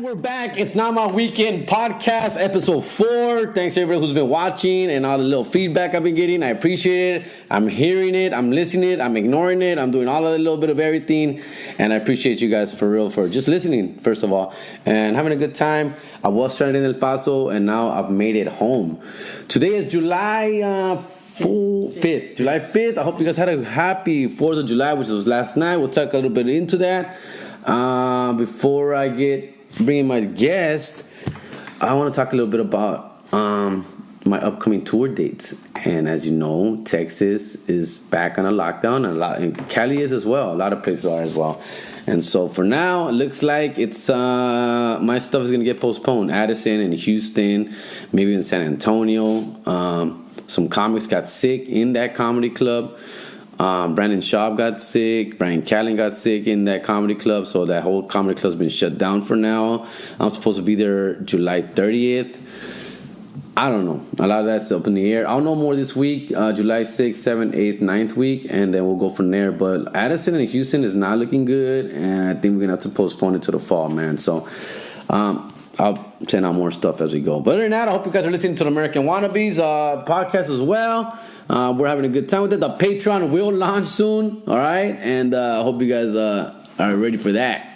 And we're back. It's Not My Weekend podcast, episode 4. Thanks everybody who's been watching and all the little feedback I've been getting. I appreciate it. I'm hearing it. I'm listening it. I'm ignoring it. I'm doing all of a little bit of everything. And I appreciate you guys for real for just listening, first of all, and having a good time. I was stranded in El Paso, and now I've made it home. Today is July 5th. July 5th. I hope you guys had a happy 4th of July, which was last night. We'll talk a little bit into that. Before I get bringing my guest, I want to talk a little bit about my upcoming tour dates. And as you know, Texas is back on a lockdown, and Cali is as well. A lot of places are as well. And so for now, it looks like it's my stuff is going to get postponed. Addison and Houston, maybe in San Antonio. Some comics got sick in that comedy club. Brandon Schaub got sick. Brian Callen got sick in that comedy club. So that whole comedy club's been shut down for now. I'm supposed to be there July 30th. I don't know. A lot of that's up in the air. I'll know more this week. July 6th, 7th, 8th, 9th week. And then we'll go from there. But Addison and Houston is not looking good. And I think we're going to have to postpone it to the fall, man. So I'll send out more stuff as we go. But other than that, I hope you guys are listening to the American Wannabes podcast as well. We're having a good time with it. The Patreon will launch soon, all right? And I hope you guys are ready for that.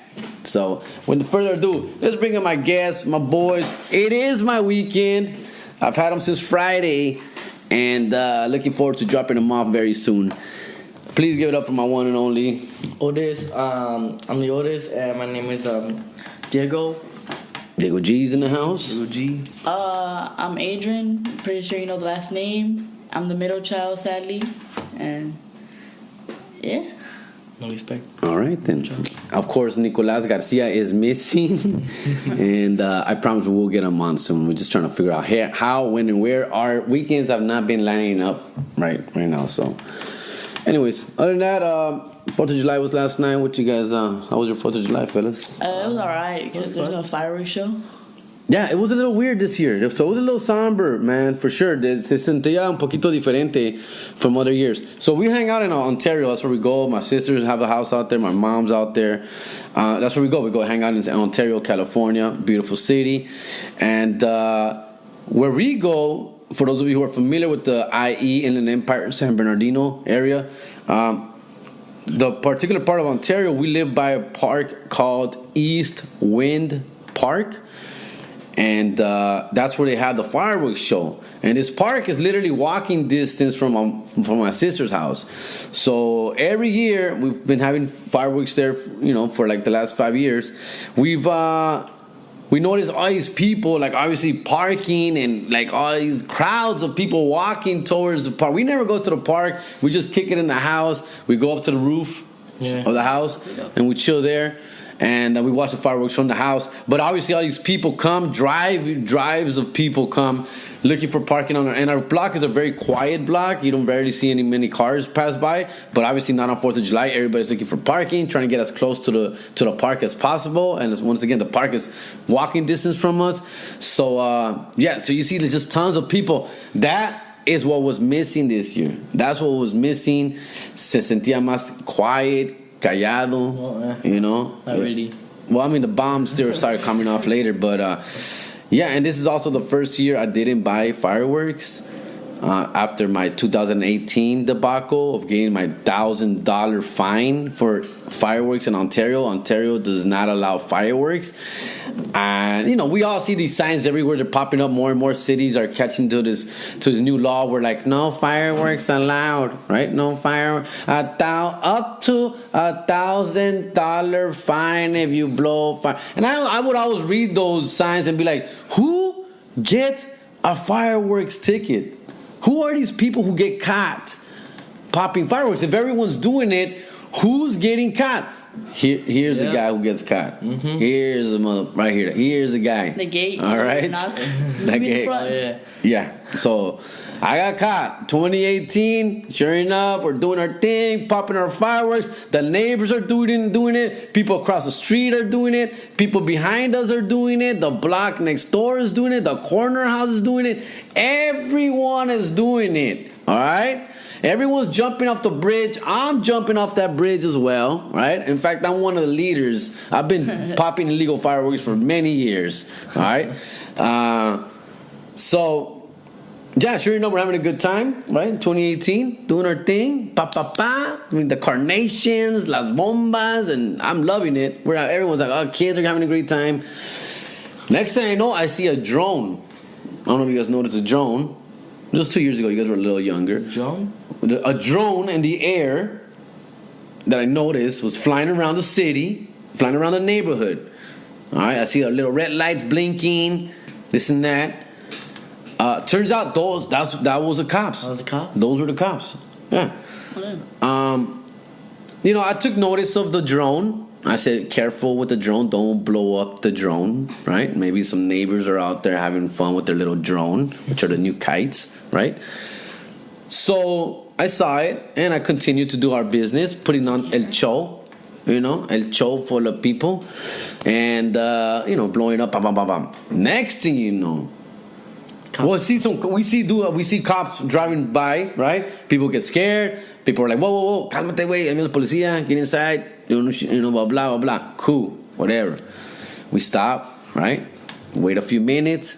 So, without further ado, let's bring in my guests, my boys. It is my weekend. I've had them since Friday, and looking forward to dropping them off very soon. Please give it up for my one and only Otis. I'm the Otis, and my name is Diego. Diego G's in the house. Diego G. I'm Adrian. Pretty sure you know the last name. I'm the middle child, sadly. And, yeah. No respect. All right, then. Of course, Nicolas Garcia is missing. And I promise we'll get him on soon. We're just trying to figure out how, when, and where. Our weekends have not been lining up right now. So, anyways, other than that, 4th of July was last night. What you guys, how was your 4th of July, fellas? It was alright because there's no fireworks show. Yeah, it was a little weird this year. So it was a little somber, man, for sure. Se sentía un poquito diferente from other years. So we hang out in Ontario. That's where we go. My sisters have a house out there. My mom's out there. That's where we go. We go hang out in Ontario, California. Beautiful city. And where we go, for those of you who are familiar with the IE Inland Empire, San Bernardino area, the particular part of Ontario, we live by a park called East Wind Park. And that's where they have the fireworks show. And this park is literally walking distance from my sister's house. So every year we've been having fireworks there, for like the last 5 years. We notice all these people, like obviously parking and like all these crowds of people walking towards the park. We never go to the park. We just kick it in the house. We go up to the roof of the house and we chill there. And we watch the fireworks from the house. But obviously all these people come, drives of people come looking for parking on our, and our block is a very quiet block. You don't rarely see many cars pass by. But obviously not on 4th of July. Everybody's looking for parking, trying to get as close to the park as possible. And once again, the park is walking distance from us. So so you see there's just tons of people. That is what was missing this year. That's what was missing. Se sentía más quiet, callado, Not really. Well, I mean, the bombs still started coming off later, but and this is also the first year I didn't buy fireworks after my 2018 debacle of getting my $1,000 fine for fireworks in Ontario. Ontario does not allow fireworks. And, we all see these signs everywhere. They're popping up. More and more cities are catching to this new law where, like, no fireworks allowed, right? No fireworks. Up to $1,000 fine if you blow fire. And I would always read those signs and be like, who gets a fireworks ticket? Who are these people who get caught popping fireworks? If everyone's doing it, who's getting caught? Here's the guy who gets caught. Mm-hmm. Here's the mother right here. Here's the guy. The gate. All right. The gate. Yeah. So I got caught. 2018. Sure enough, we're doing our thing, popping our fireworks. The neighbors are doing it. People across the street are doing it. People behind us are doing it. The block next door is doing it. The corner house is doing it. Everyone is doing it. All right. Everyone's jumping off the bridge. I'm jumping off that bridge as well, right? In fact, I'm one of the leaders. I've been popping illegal fireworks for many years, all right? So, yeah, sure enough, we're having a good time, right? In 2018, doing our thing. I mean, the carnations, las bombas, and I'm loving it. Everyone's like, oh, kids are having a great time. Next thing I know, I see a drone. I don't know if you guys noticed a drone. It was 2 years ago. You guys were a little younger. Drone? A drone in the air that I noticed was flying around the city, flying around the neighborhood. All right, I see the little red lights blinking, this and that. Turns out that was the cops. That was the cop? Those were the cops. Yeah. I took notice of the drone. I said, careful with the drone. Don't blow up the drone, right? Maybe some neighbors are out there having fun with their little drone, which are the new kites, right? So I saw it, and I continued to do our business, putting on El Show, El Show full of people, and, blowing up, bam, bam, bam, bam. Next thing you know, we see cops driving by, right? People get scared. People are like, whoa, cálmate, güey, I'm the policía, get inside, blah, blah, blah. Cool, whatever. We stop, right? Wait a few minutes.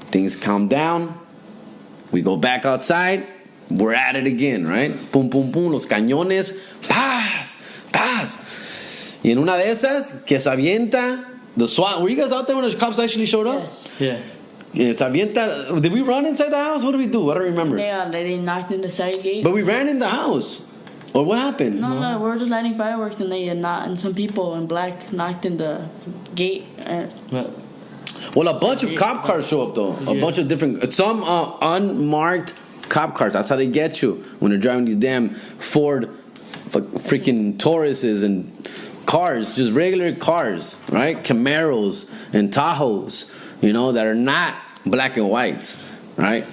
Things calm down. We go back outside. We're at it again, right? Pum, pum, pum, los cañones. Paz. Y en una de esas, que se avienta, the SWAT. Were you guys out there when the cops actually showed up? Yes. Yeah. Yeah, se avienta. Did we run inside the house? What did we do? I don't remember. They knocked in the side gate. But we ran in the house. Or what happened? No, we were just lighting fireworks, and some people in black knocked in the gate. Well, a bunch of cop cars show up, though. A bunch of different... Some unmarked cop cars. That's how they get you when they're driving these damn Ford freaking Tauruses and cars. Just regular cars, right? Camaros and Tahoes, that are not black and whites, right?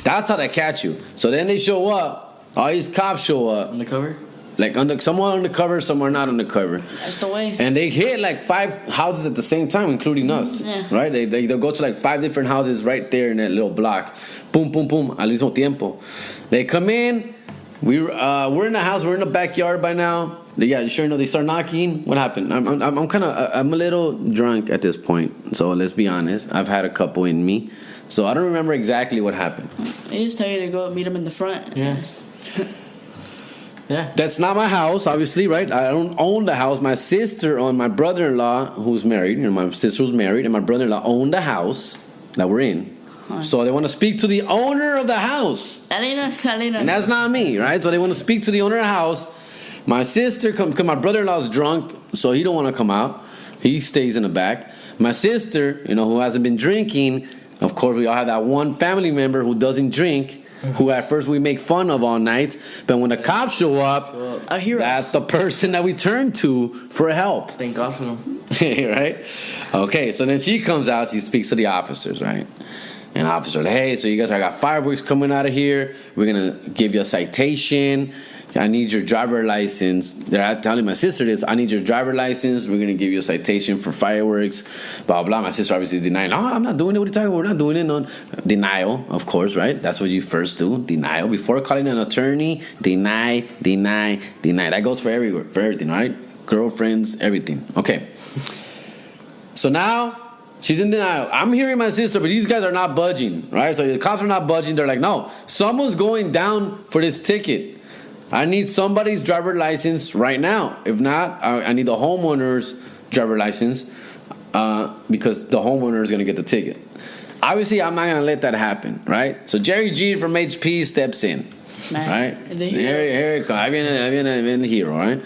That's how they catch you. So then they show up. All these cops show up. Undercover? Like, some are undercover, some are not undercover. That's the way. And they hit like 5 houses at the same time, including us. Yeah. Right? They'll go to like 5 different houses right there in that little block. Boom, boom, boom, al mismo tiempo. They come in. We're in the house. We're in the backyard by now. Yeah, sure enough, they start knocking. What happened? I'm a little drunk at this point. So let's be honest. I've had a couple in me. So I don't remember exactly what happened. They just tell you to go meet them in the front. Yeah. Yeah. That's not my house, obviously, right? I don't own the house. My sister and my brother-in-law, who's married, my sister was married, and my brother-in-law owned the house that we're in. So they want to speak to the owner of the house. That ain't us. And that's not me, right? So they want to speak to the owner of the house. My sister comes, because my brother-in-law's drunk, so he don't want to come out. He stays in the back. My sister, who hasn't been drinking, of course, we all have that one family member who doesn't drink, who at first we make fun of all night, but when the cops show up, a hero. That's the person that we turn to for help. Thank God for them. Right? Okay, so then she comes out, she speaks to the officers, right? And the officer, hey, so you guys got fireworks coming out of here. We're going to give you a citation. I need your driver license. They're telling my sister this. I need your driver license. We're going to give you a citation for fireworks. Blah, blah. My sister obviously denied. No, I'm not doing it. What are you talking about? We're not doing it. No. Denial, of course, right? That's what you first do. Denial. Before calling an attorney, deny. That goes for everywhere, for everything, right? Girlfriends, everything. Okay. So now she's in denial. I'm hearing my sister, but these guys are not budging, right? So the cops are not budging. They're like, no, someone's going down for this ticket. I need somebody's driver license right now. If not, I need the homeowner's driver license because the homeowner is going to get the ticket. Obviously, I'm not going to let that happen, right? So Jerry G from HP steps in, right? Here it comes. I've been the hero, right?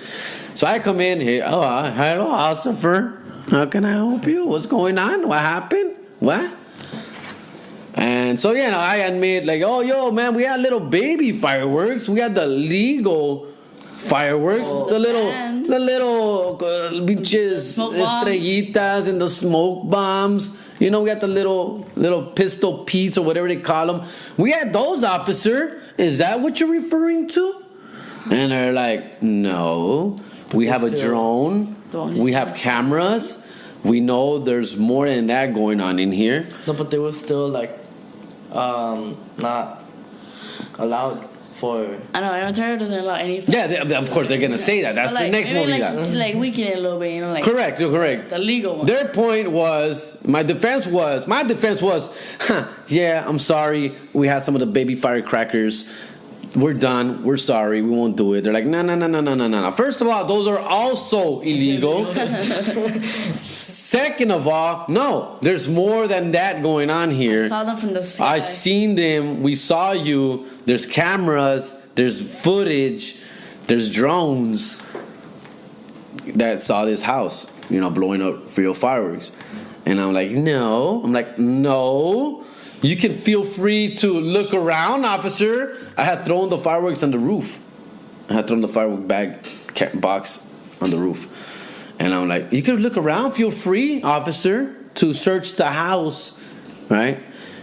So I come in here. Oh, hello, officer. How can I help you? What's going on? What happened? What? And so, I admit, like, oh, yo, man, we had little baby fireworks. We had the legal fireworks. The little bitches, estrellitas and the smoke bombs. We had the little pistol Petes or whatever they call them. We had those, officer. Is that what you're referring to? And they're like, no. We have a drone. We have cameras. We know there's more than that going on in here. No, but they were still, not allowed for. I know in Ontario doesn't allow any. Yeah, of course they're gonna say that. That's But, the next maybe movie. just like weaken it a little bit, you know, like Correct. the legal one. Their point was, my defense was, yeah, I'm sorry, we had some of the baby firecrackers. We're done. We're sorry. We won't do it. They're like, no. First of all, those are also illegal. Second of all, no, there's more than that going on here. I saw them from the sky. I seen them. We saw you. There's cameras. There's footage. There's drones that saw this house, blowing up real fireworks. And I'm like, no. You can feel free to look around, officer. I had thrown the fireworks on the roof. I had thrown the firework box on the roof. And I'm like, you can look around. Feel free, officer, to search the house. Right?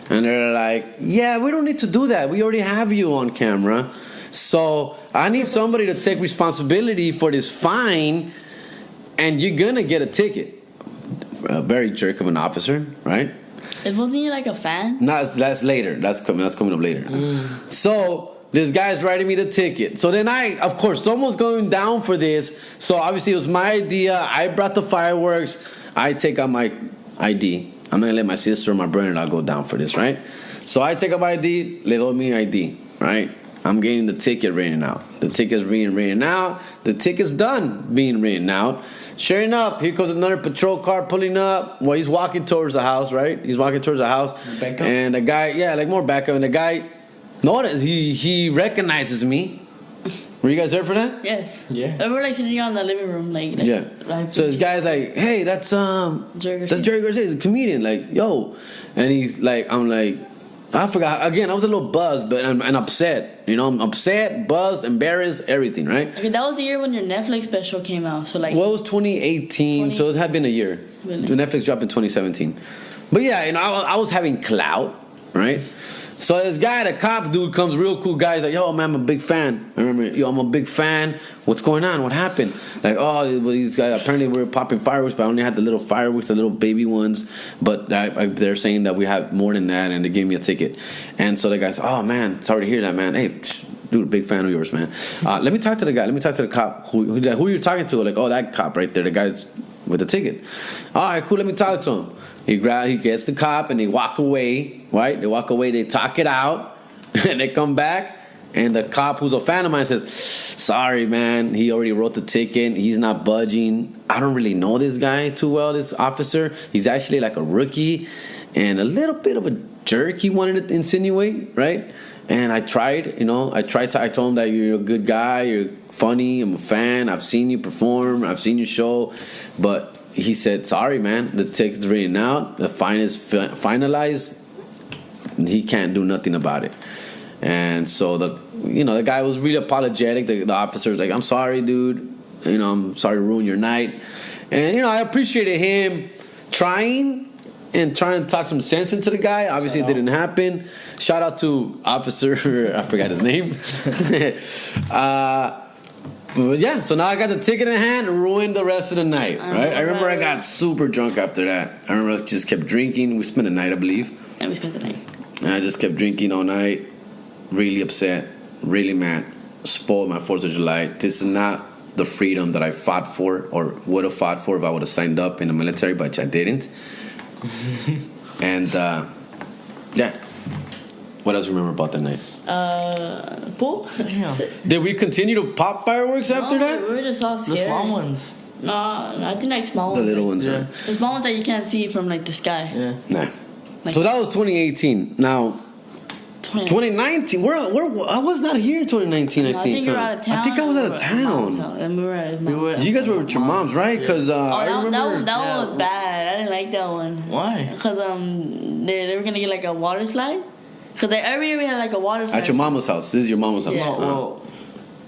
And they're like, yeah, we don't need to do that. We already have you on camera. So I need somebody to take responsibility for this fine. And you're going to get a ticket. A very jerk of an officer, right? Wasn't he like a fan? No, that's later. That's coming up later. So this guy's writing me the ticket. So then of course, someone's going down for this. So obviously it was my idea. I brought the fireworks. I take out my ID. I'm gonna let my sister or my brother-in-law go down for this, right? So I take out my ID. They load me ID, right? I'm getting the ticket written out. The ticket's being written out. The ticket's done being written out. Sure enough, here comes another patrol car pulling up. Well, he's walking towards the house, right? He's walking towards the house. Backup? And the guy, more backup. And the guy noticed, he recognizes me. Were you guys there for that? Yes. Yeah. We were like sitting in the living room, like Yeah. So this guy's like, hey, that's Jerry Garcia. That's Jerry Garcia. He's a comedian. Like, yo. And he's like, I'm like, I forgot. Again, I was a little buzzed, but I'm upset. I'm upset, buzzed, embarrassed, everything, right? Okay, that was the year when your Netflix special came out. So like, Well, it was 2018, so it had been a year. Really? Netflix dropped in 2017. But yeah, I was having clout, right? So this guy, the cop dude, comes, real cool guy. He's like, yo, man, I'm a big fan. I remember, yo, I'm a big fan. What's going on? What happened? Like, well, these guys, apparently we were popping fireworks, but I only had the little fireworks, the little baby ones. But they're saying that we have more than that, and they gave me a ticket. And so the guy's, oh, man, sorry to hear that, man. Hey, dude, big fan of yours, man. Let me talk to the guy. Let me talk to the cop. Who you're talking to? Like, oh, that cop right there, the guy with the ticket. All right, cool, let me talk to him. He gets the cop, and they walk away, right? They walk away, they talk it out, and they come back, and the cop, who's a fan of mine, says, sorry, man, he already wrote the ticket. He's not budging. I don't really know this guy too well, this officer. He's actually like a rookie and a little bit of a jerk, he wanted to insinuate, right? And I tried, I told him that you're a good guy, you're funny, I'm a fan, I've seen you perform, I've seen your show, but he said, sorry, man, the ticket's written out, the fine is finalized, and he can't do nothing about it. And so the guy was really apologetic. The officer was like, I'm sorry, dude, I'm sorry to ruin your night. And I appreciated him trying to talk some sense into the guy. Obviously it didn't happen. Shout out to Officer, I forgot his name. But yeah, so now I got the ticket in hand and ruined the rest of the night, right? I remember I got super drunk after that. I remember I just kept drinking. We spent the night, I believe. And we spent the night. And I just kept drinking all night. Really upset, really mad. Spoiled my 4th of July. This is not the freedom that I fought for or would have fought for if I would have signed up in the military, but I didn't. And, yeah. What else you remember about that night? Pool? Yeah. Did we continue to pop fireworks after that? We were just all scared. The small ones. No, I think like small The ones. little like, ones, yeah. right? The small ones that you can't see from like the sky. Yeah. Nah. Like, So that was 2018. Now, 2019. I was not here in 2019. I I think. think you were out of town. I think I was out of town. And we were at his mom's. You guys were with your moms, right? Because I remember. That one was bad. I didn't like that one. Why? Because they were gonna get like a water slide. Because every year we had like a water slide. At your mama's house. This is your mama's house. Yeah. No, well,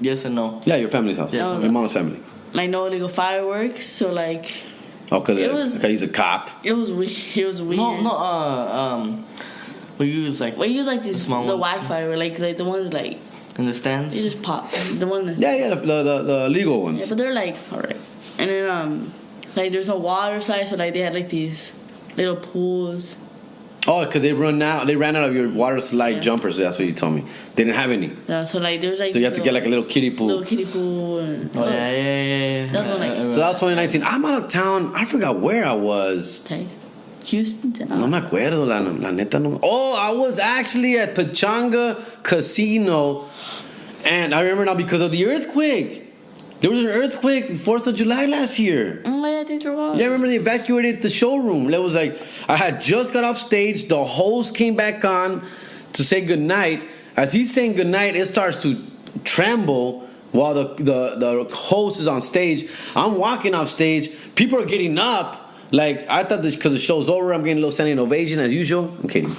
yes and no. Yeah, your family's house. Yeah. Your mom's family. Like no illegal fireworks. So like. Oh, because It was- he's a cop. It was weird. It was weird. No, we use like We use like these small the ones. whack fire, like the ones like in the stands. you just pop. The one that's Yeah, the legal ones. yeah, but they're like alright. And then like there's no water slide, so like they had like these little pools. Oh, because they ran out of your water slide jumpers. That's what you told me. They didn't have any. Yeah, so like there's like. So you have to get like a little kiddie pool. Little kiddie pool. And, yeah. That was like. So that was 2019. I'm out of town. I forgot where I was. Houston. No me acuerdo, la neta no. Oh, I was actually at Pachanga Casino, and I remember now because of the earthquake. There was an earthquake 4th of July last year. Oh, yeah, I think there was. Yeah, I remember they evacuated the showroom. It was like, I had just got off stage. The host came back on to say goodnight. As he's saying goodnight, it starts to tremble while the host is on stage. I'm walking off stage. People are getting up. Like, I thought this, because the show's over, I'm getting a little standing ovation as usual. I'm kidding.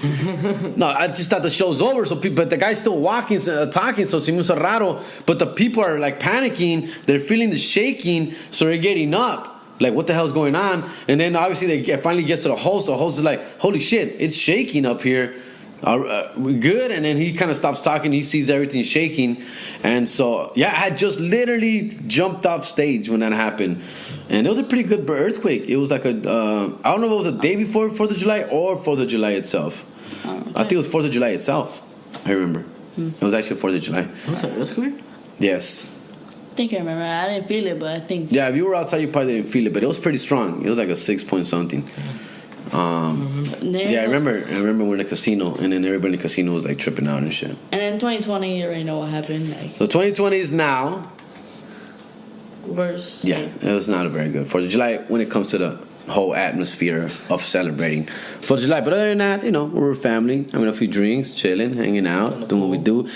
No, I just thought the show's over, but the guy's still walking, talking, so se me hizo raro. But the people are, like, panicking. They're feeling the shaking, so they're getting up. Like, what the hell's going on? And then, obviously, finally gets to the host. The host is like, holy shit, it's shaking up here. We good? And then he kind of stops talking. He sees everything shaking. And so, yeah, I had just literally jumped off stage when that happened. And it was a pretty good earthquake. It was like I don't know if it was a day before 4th of July or 4th of July itself. Oh, okay. I think it was 4th of July itself. I remember. It was actually 4th of July. Was that earthquake? Yes. I think I remember. I didn't feel it, but I think. Yeah, if you were outside, you probably didn't feel it, but it was pretty strong. It was like a 6 point something. Yeah, I remember we're in a casino, and then everybody in the casino was like tripping out and shit. And in 2020, you already know what happened. Like, So 2020 is now. worse. Yeah, like, it was not a very good 4th of July when it comes to the whole atmosphere of celebrating 4th of July. But other than that, we're a family, having a few drinks, chilling, hanging out, doing what we do.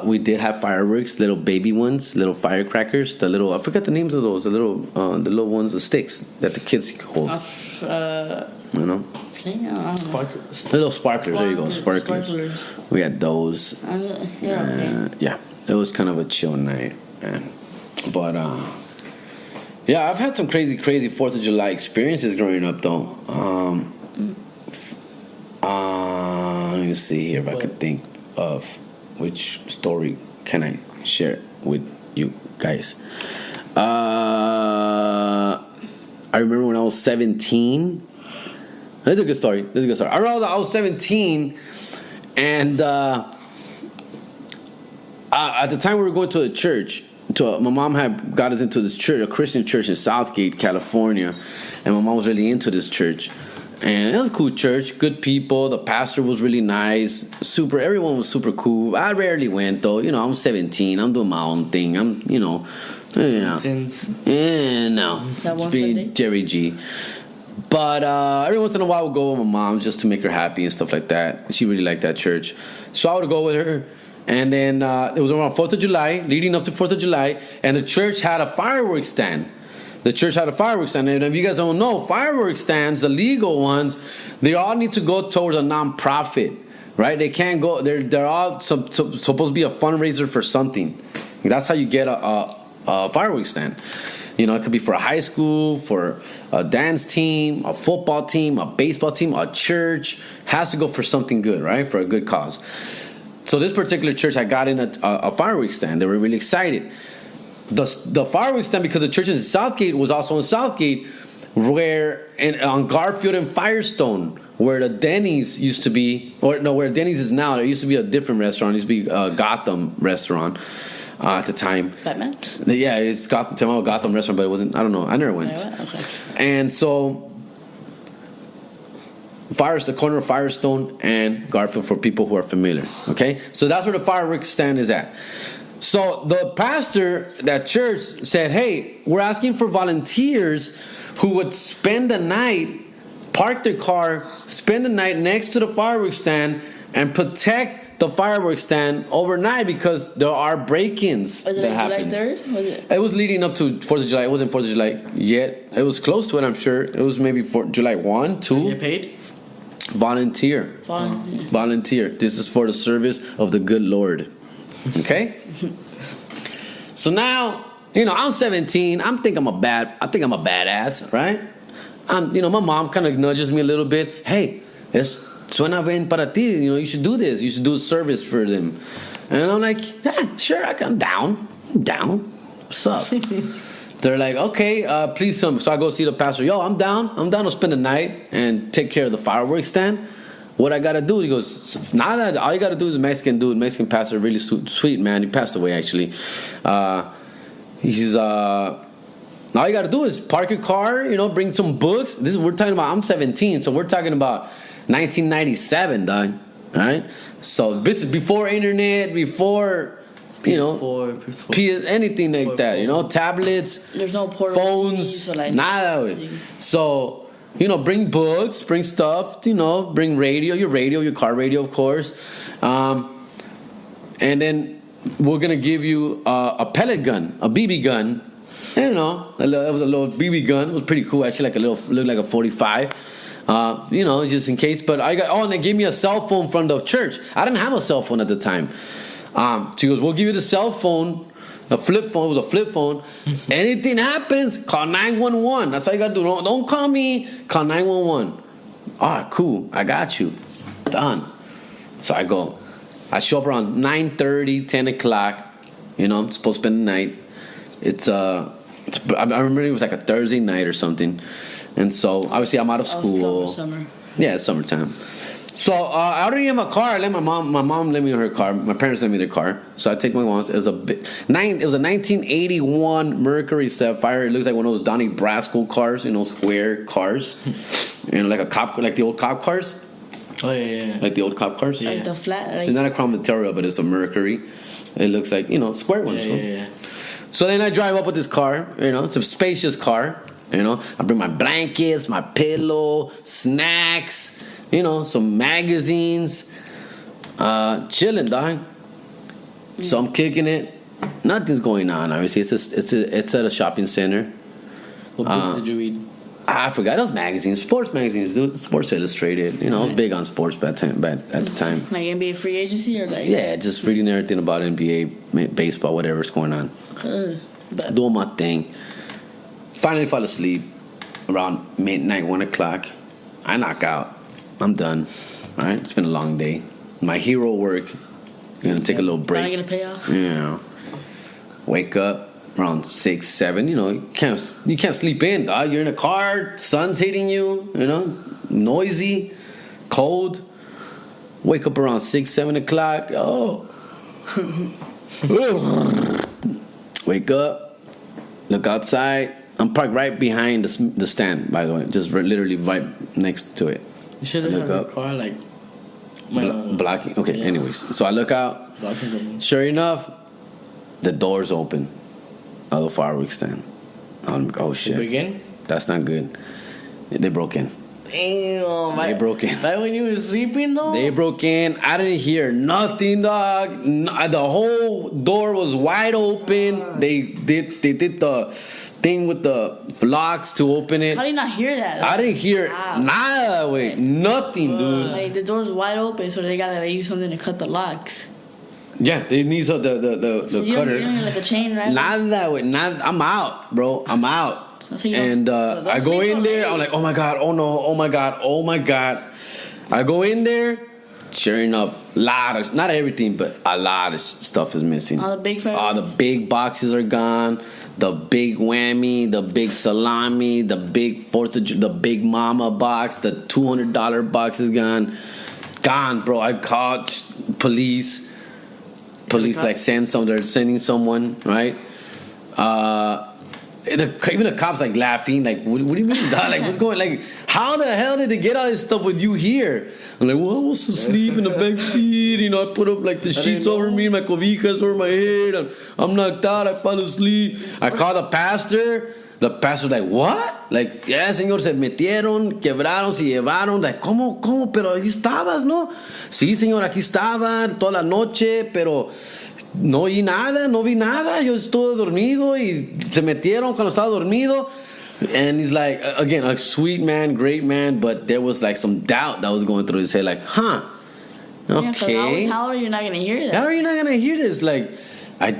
We did have fireworks, little baby ones, little firecrackers, the little, I forgot the names of those, the little ones, the sticks that the kids hold. Sparklers. Little sparklers, there you go, sparklers. We had those. Yeah, it was kind of a chill night, man. But yeah, I've had some crazy 4th of July experiences growing up, though. Let me see here if I could think of which story can I share with you guys. I remember when I was 17. This is a good story. I remember I was 17, and at the time we were going to a church. My mom had got us into this church, a Christian church in Southgate, California, and my mom was really into this church. And it was a cool church, good people. The pastor was really nice, everyone was super cool. I rarely went though. I'm 17. I'm doing my own thing. I'm, Since that one Sunday? Jerry G. But every once in a while, I would go with my mom just to make her happy and stuff like that. She really liked that church, so I would go with her. And then it was around 4th of July, leading up to 4th of July, and the church had a fireworks stand. And if you guys don't know, fireworks stands, the legal ones, they all need to go towards a non-profit, right? They can't go, they're all supposed to be a fundraiser for something. That's how you get a fireworks stand. It could be for a high school, for a dance team, a football team, a baseball team, a church. Has to go for something good, right? For a good cause. So this particular church had got in a fireworks stand. They were really excited. The fireworks stand, because the church in Southgate was also in Southgate, on Garfield and Firestone, where the Denny's used to be, where Denny's is now. There used to be a different restaurant. It used to be a Gotham restaurant at the time. Batman? Yeah, it's Gotham restaurant, but it wasn't. I don't know. I never went. Okay. And so, the corner of Firestone and Garfield for people who are familiar. Okay, so that's where the fireworks stand is at. So the pastor, that church, said, hey, we're asking for volunteers who would spend the night, park their car, spend the night next to the fireworks stand, and protect the fireworks stand overnight, because there are break-ins. Was it like July 3rd? It was leading up to 4th of July. It wasn't 4th of July yet. It was close to it, I'm sure. It was maybe July 1, 2. You get paid? Volunteer. This is for the service of the good Lord. Okay? So now, I'm 17. I think I'm a badass, right? My mom kind of nudges me a little bit. Hey, suena bien para ti. You should do this. You should do a service for them. And I'm like, yeah, sure, I'm down. What's up? They're like, okay, please come. So I go see the pastor. Yo, I'm down to spend the night and take care of the fireworks stand. what I gotta do? He goes, nada. All you gotta do is Mexican dude, Mexican pastor, really sweet man. He passed away actually. He's all you gotta do is park your car, bring some books. We're talking about. I'm 17, so we're talking about 1997, dog. Right? So this is before internet, before anything like that. Tablets. There's no portable phones, TV, so like nada. So. Bring books, bring stuff, bring your car radio, of course. And then we're going to give you a pellet gun, a BB gun. It was a little BB gun. It was pretty cool, actually, looked like a 45. Just in case. But and they gave me a cell phone from the church. I didn't have a cell phone at the time. She goes, we'll give you the cell phone. A flip phone. It was a flip phone. Anything happens, call 911. That's all you gotta do. Don't call me. Call 911. Cool. I got you. Done. So I go. I show up around 9:30, 10 o'clock. I'm supposed to spend the night. I remember it was like a Thursday night or something. And so obviously I'm out of school. Summer. Yeah, it's summertime. So I already have a car. I let my mom let me her car. My parents let me their car. So I take my mom's. It was a 1981 Mercury Sapphire. It looks like one of those Donnie Brasco cars, square cars, like the old cop cars. Oh yeah. Like the old cop cars. Like the flat. It's not a chrome material, but it's a Mercury. It looks like square ones. Yeah. So then I drive up with this car. It's a spacious car. I bring my blankets, my pillow, snacks. Some magazines, chilling, dog. So I'm kicking it. Nothing's going on. Obviously, it's at a shopping center. What book did you read? I forgot. Those magazines, sports magazines, dude. Sports Illustrated. I was big on sports at the time. Like NBA free agency or like? Yeah, just reading everything about NBA, baseball, whatever's going on. Doing my thing. Finally fall asleep around midnight, 1 o'clock. I knock out. I'm done. All right, it's been a long day. My hero work. I'm gonna take a little break. Finally get a payoff. Yeah. Wake up around 6, 7. You can't sleep in, dog. You're in a car. Sun's hitting you. Noisy, cold. Wake up around 6, 7 o'clock. Oh. Wake up. Look outside. I'm parked right behind the stand. By the way, just literally right next to it. You should have had a car like blocking. Okay, yeah. Anyways, so I look out. Sure enough, the door's open of the firework stand. I'm like, oh shit. They break in? That's not good. They broke in. Damn. They broke in. Right when you were sleeping though? They broke in. I didn't hear nothing, dog. The whole door was wide open. They did the thing with the locks to open it. How did you not hear that? I didn't hear nada, wait, nothing, dude. Like the door's wide open, so they gotta use something to cut the locks. Yeah, they need the cutter. You don't need like the chain, right? Nada, wait, I'm out, bro. I'm out. And I go in there. I'm like, oh my god, oh no, oh my god, oh my god. I go in there. Sure enough, not everything, but a lot of stuff is missing. All the big fireworks? All the big boxes are gone. The big whammy, the big salami, the big the big mama box, the $200 box is gone. Gone, bro. I called police. Police they're sending someone, right? Even the cops like laughing, like, what do you mean, dog? Like, what's going? Like, how the hell did they get all this stuff with you here? I'm like, well, I was asleep in the back seat. I put up like the sheets over me, my cobijas over my head. I'm knocked out. I fell asleep. I called the pastor. The pastor's like, what? Like, yeah, señor, se metieron, quebraron, se llevaron. Like, ¿cómo? Pero aquí estabas, ¿no? Sí, señor, aquí estaba toda la noche, pero no vi nada. Yo estuve dormido y se metieron cuando estaba dormido. And he's like, again, a sweet man, great man, but there was like some doubt that was going through his head, like, okay. Yeah, how are you not going to hear that? How are you not going to hear this? Like, I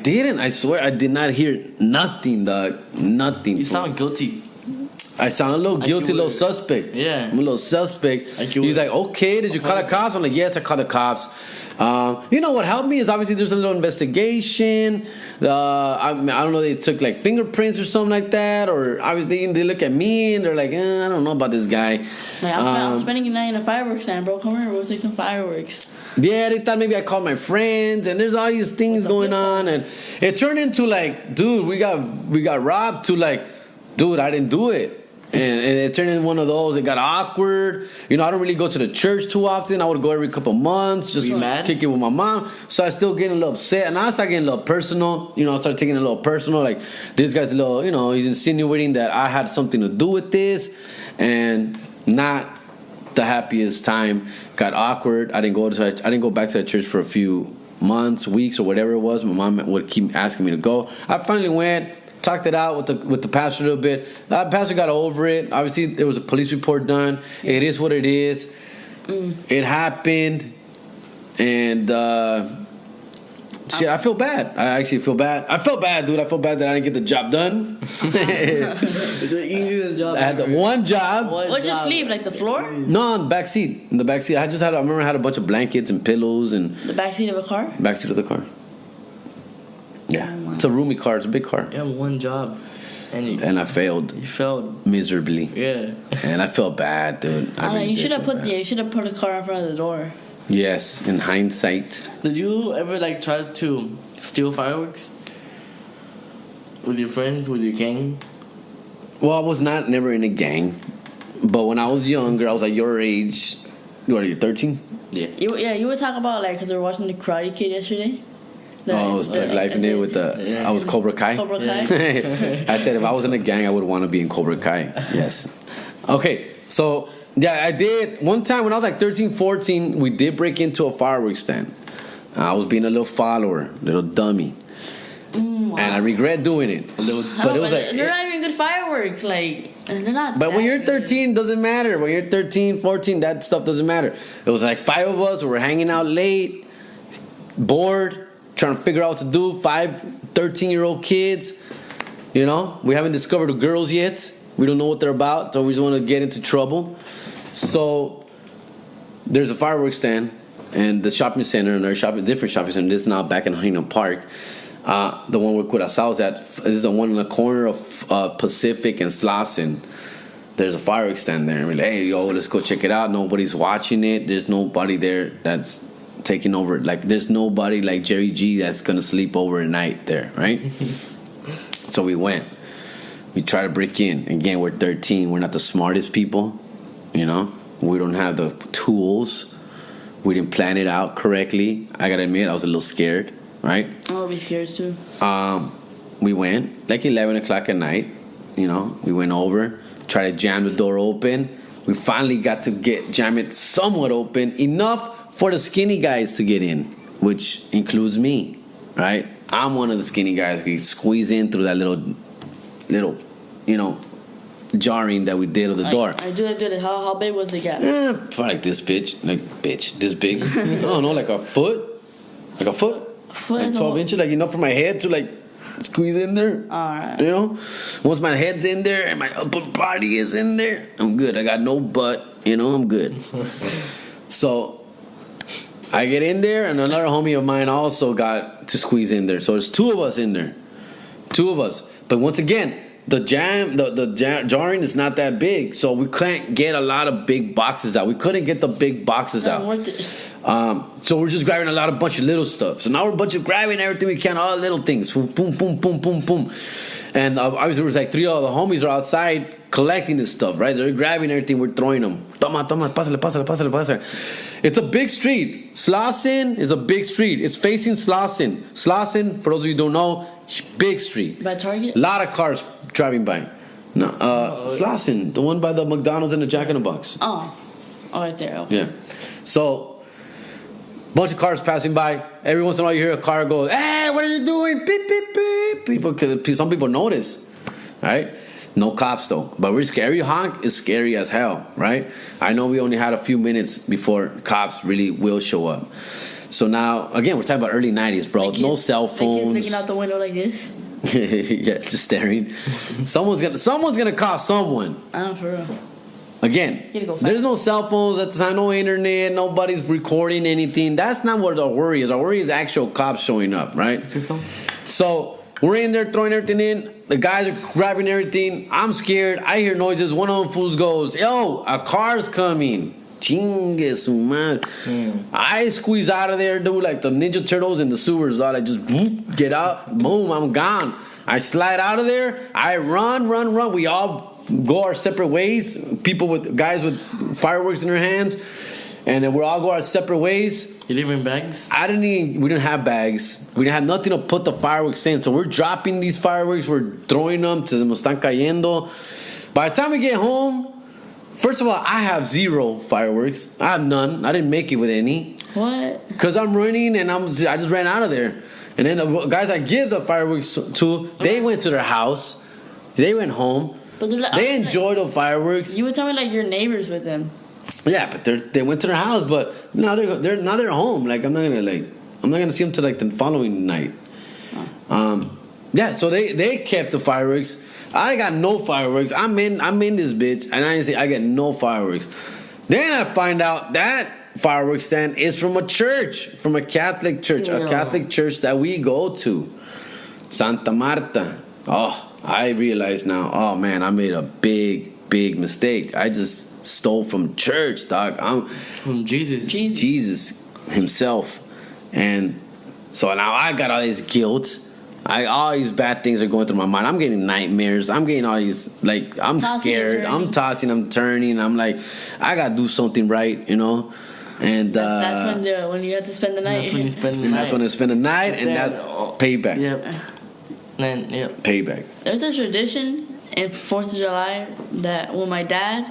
swear I did not hear nothing, dog. Nothing. You sound guilty. I sound a little guilty, a little suspect. Yeah. I'm a little suspect. He's like, okay, did you call the cops? I'm like, yes, I called the cops. You know what helped me is obviously there's a little investigation. I don't know, they took like fingerprints or something like that, or obviously they look at me and they're like, I don't know about this guy. Like, I'm spending a night in a fireworks stand, bro. Come here, we'll take some fireworks. Yeah, they thought maybe I called my friends, and there's all these things going on, and it turned into like, dude, we got robbed, to like, dude, I didn't do it. And it turned into one of those. It got awkward. You know, I don't really go to the church too often. I would go every couple months, just kick it with my mom. So I still getting a little upset, and I started getting a little personal. You know, I started taking it a little personal. Like, this guy's a little, you know, he's insinuating that I had something to do with this, and not the happiest time. Got awkward. I didn't go back to the church for a few months, weeks, or whatever it was. My mom would keep asking me to go. I finally went. Talked it out with the pastor a little bit. The pastor got over it. Obviously, there was a police report done. It is what it is. It happened, and shit, I feel bad. I actually feel bad. I felt bad, dude. I felt bad that I didn't get the job done. It's the easiest job. I had the one job. Or just sleep, like the floor? No, in the back seat. In the back seat, I remember I had a bunch of blankets and pillows and The back seat of a car? back seat of the car. Yeah, it's a roomy car. It's a big car. You have one job, and I failed. You failed miserably. Yeah, and I felt bad, dude. You should have put a car in front of the door. Yes, in hindsight. Did you ever like try to steal fireworks with your friends, with your gang? Well, I was never in a gang, but when I was younger, I was like your age. What are you, 13? Yeah. You were talking about, like, because we were watching The Karate Kid yesterday. I was like life in there with the. I was Cobra Kai. Cobra Kai. I said if I was in a gang, I would want to be in Cobra Kai. Yes. Okay, so yeah, I did one time when I was like 13, 14. We did break into a fireworks stand. I was being a little follower, little dummy, wow. And I regret doing it. But it was like they're not even good fireworks. Like, they're not. But when you're 13, doesn't matter. When you're 13, 14, that stuff doesn't matter. It was like 5 of us. We were hanging out late, bored. Trying to figure out what to do. 5 13-year-old kids. You know, we haven't discovered the girls yet. We don't know what they're about, so we just want to get into trouble. So there's a fireworks stand and the shopping center, and there's different shopping center. This is now back in Huntington Park. The one where Curaçao's at. This is the one in the corner of Pacific and Slauson. There's a fireworks stand there. And we're like, hey, yo, let's go check it out. Nobody's watching it. There's nobody there that's taking over. Like, there's nobody like Jerry G that's gonna sleep over at night there, right? So we went. We tried to break in. Again, we're 13. We're not the smartest people, you know. We don't have the tools. We didn't plan it out correctly. I gotta admit, I was a little scared, right? I'll be scared too. We went like 11 o'clock at night. You know, we went over, tried to jam the door open. We finally got to jam it somewhat open enough for the skinny guys to get in, which includes me, right? I'm one of the skinny guys who can squeeze in through that little, you know, jarring that we did of the door. I do it. How big was the gap? Like this bitch, this big. I don't know, like a foot, like 12 inches, like enough for my head to like squeeze in there. Alright. You know, once my head's in there and my upper body is in there, I'm good. I got no butt, you know, I'm good. So I get in there, and another homie of mine also got to squeeze in there. So there's 2 of us in there. 2 of us. But once again, the jarring is not that big, so we can't get a lot of big boxes out. We couldn't get the big boxes out. So we're just grabbing a bunch of little stuff. So now we're grabbing everything we can, all the little things. Boom, boom, boom, boom, boom. And obviously there was like 3 of the homies are outside collecting this stuff, right? They're grabbing everything, we're throwing them. Toma, pásale. It's a big street. Slauson is a big street. It's facing Slauson. Slauson, for those of you who don't know, big street. By Target? A lot of cars driving by. No, Slauson, the one by the McDonald's and the Jack in the Box. Oh, right there. Okay. Yeah. So, bunch of cars passing by. Every once in a while you hear a car go, hey, what are you doing? Beep, beep, beep. Some people notice, right? No cops though, but we're scary. Honk is scary as hell, right? I know we only had a few minutes before cops really will show up. So now, again, we're talking about early 90s, bro. Like No kids- cell like kids phones. looking out the window like this. Yeah, just staring. Someone's gonna call someone. For real. Again, Gotta go fast. there's no cell phones at the time, no internet, nobody's recording anything. That's not what our worry is. Our worry is actual cops showing up, right? So we're in there throwing everything in. The guys are grabbing everything. I'm scared. I hear noises. One of them fools goes, "Yo, a car's coming." Chingue su madre. I squeeze out of there, dude, like the Ninja Turtles in the sewers. I just get out, boom, I'm gone. I slide out of there. I run. We all go our separate ways. Guys with fireworks in their hands, and then we all go our separate ways. You didn't bring bags? We didn't have bags. We didn't have nothing to put the fireworks in. So we're dropping these fireworks. We're throwing them. Se nos están cayendo. By the time we get home, first of all, I have 0 fireworks. I have none. I didn't make it with any. What? Because I'm running and I just ran out of there. And then the guys I give the fireworks to, they went to their house. They went home. But They enjoyed the fireworks. You would tell me like your neighbors with them. Yeah, but they went to their house, but now they're home. Like I'm not gonna see them till like the following night. Yeah, so they kept the fireworks. I got no fireworks. I'm in this bitch, and I get no fireworks. Then I find out that fireworks stand is from a church, from a Catholic church, a Catholic church that we go to, Santa Marta. Oh, I realize now. Oh man, I made a big mistake. I just stole from church, dog. I'm From Jesus himself. And so now I got all this guilt. All these bad things are going through my mind. I'm getting nightmares. I'm getting all these, like, I'm Tossing and scared. turning. I'm tossing, I'm turning. I'm like, I got to do something right, you know? And That's when you have to spend the night. That's when you spend the and night. that's when I spend the night, and Yeah. that's payback. Yep. Then, yep. Payback. There's a tradition in 4th of July that when my dad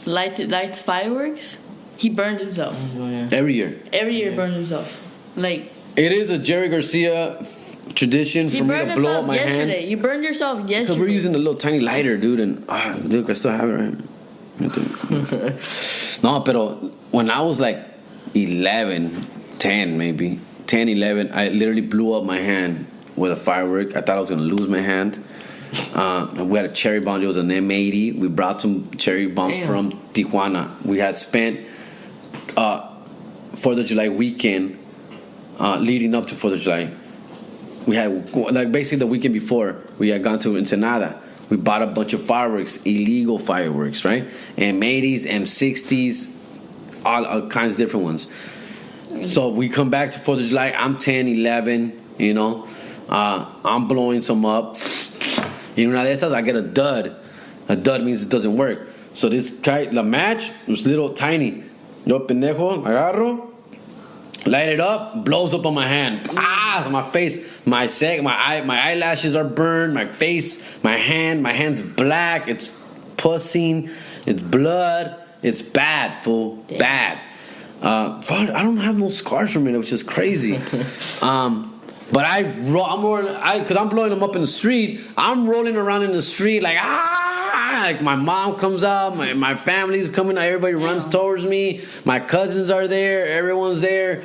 lights fireworks, he burns himself. Oh, yeah. Every year. Every year he burns himself. Like, It is a Jerry Garcia tradition he for me burned to blow up himself my yesterday. hand. You burned yourself yesterday. Because we're using a little tiny lighter, dude, and look, I still have it, right? No, pero when I was like 11, 10 maybe, 10, 11, I literally blew up my hand with a firework. I thought I was going to lose my hand. We had a cherry bomb. It was an M80. We brought some cherry bombs from Tijuana. We had spent 4th of July weekend leading up to 4th of July. We had, like, basically the weekend before, we had gone to Ensenada. We bought a bunch of fireworks, illegal fireworks, right? M80s, M60s, all kinds of different ones. So we come back to 4th of July. I'm 10, 11, you know. I'm blowing some up. Y una de esas, I get a dud. A dud means it doesn't work. So this guy, the match was little tiny. Yo pendejo, agarro, light it up, blows up on my hand. My face, my eyelashes are burned, my face, my hand's black, it's pussing, it's blood, it's bad, fool. Damn. Bad. I don't have no scars from it, which is crazy. But because I'm blowing them up in the street, I'm rolling around in the street like, like my mom comes out, my family's coming out, everybody runs towards me, my cousins are there, everyone's there.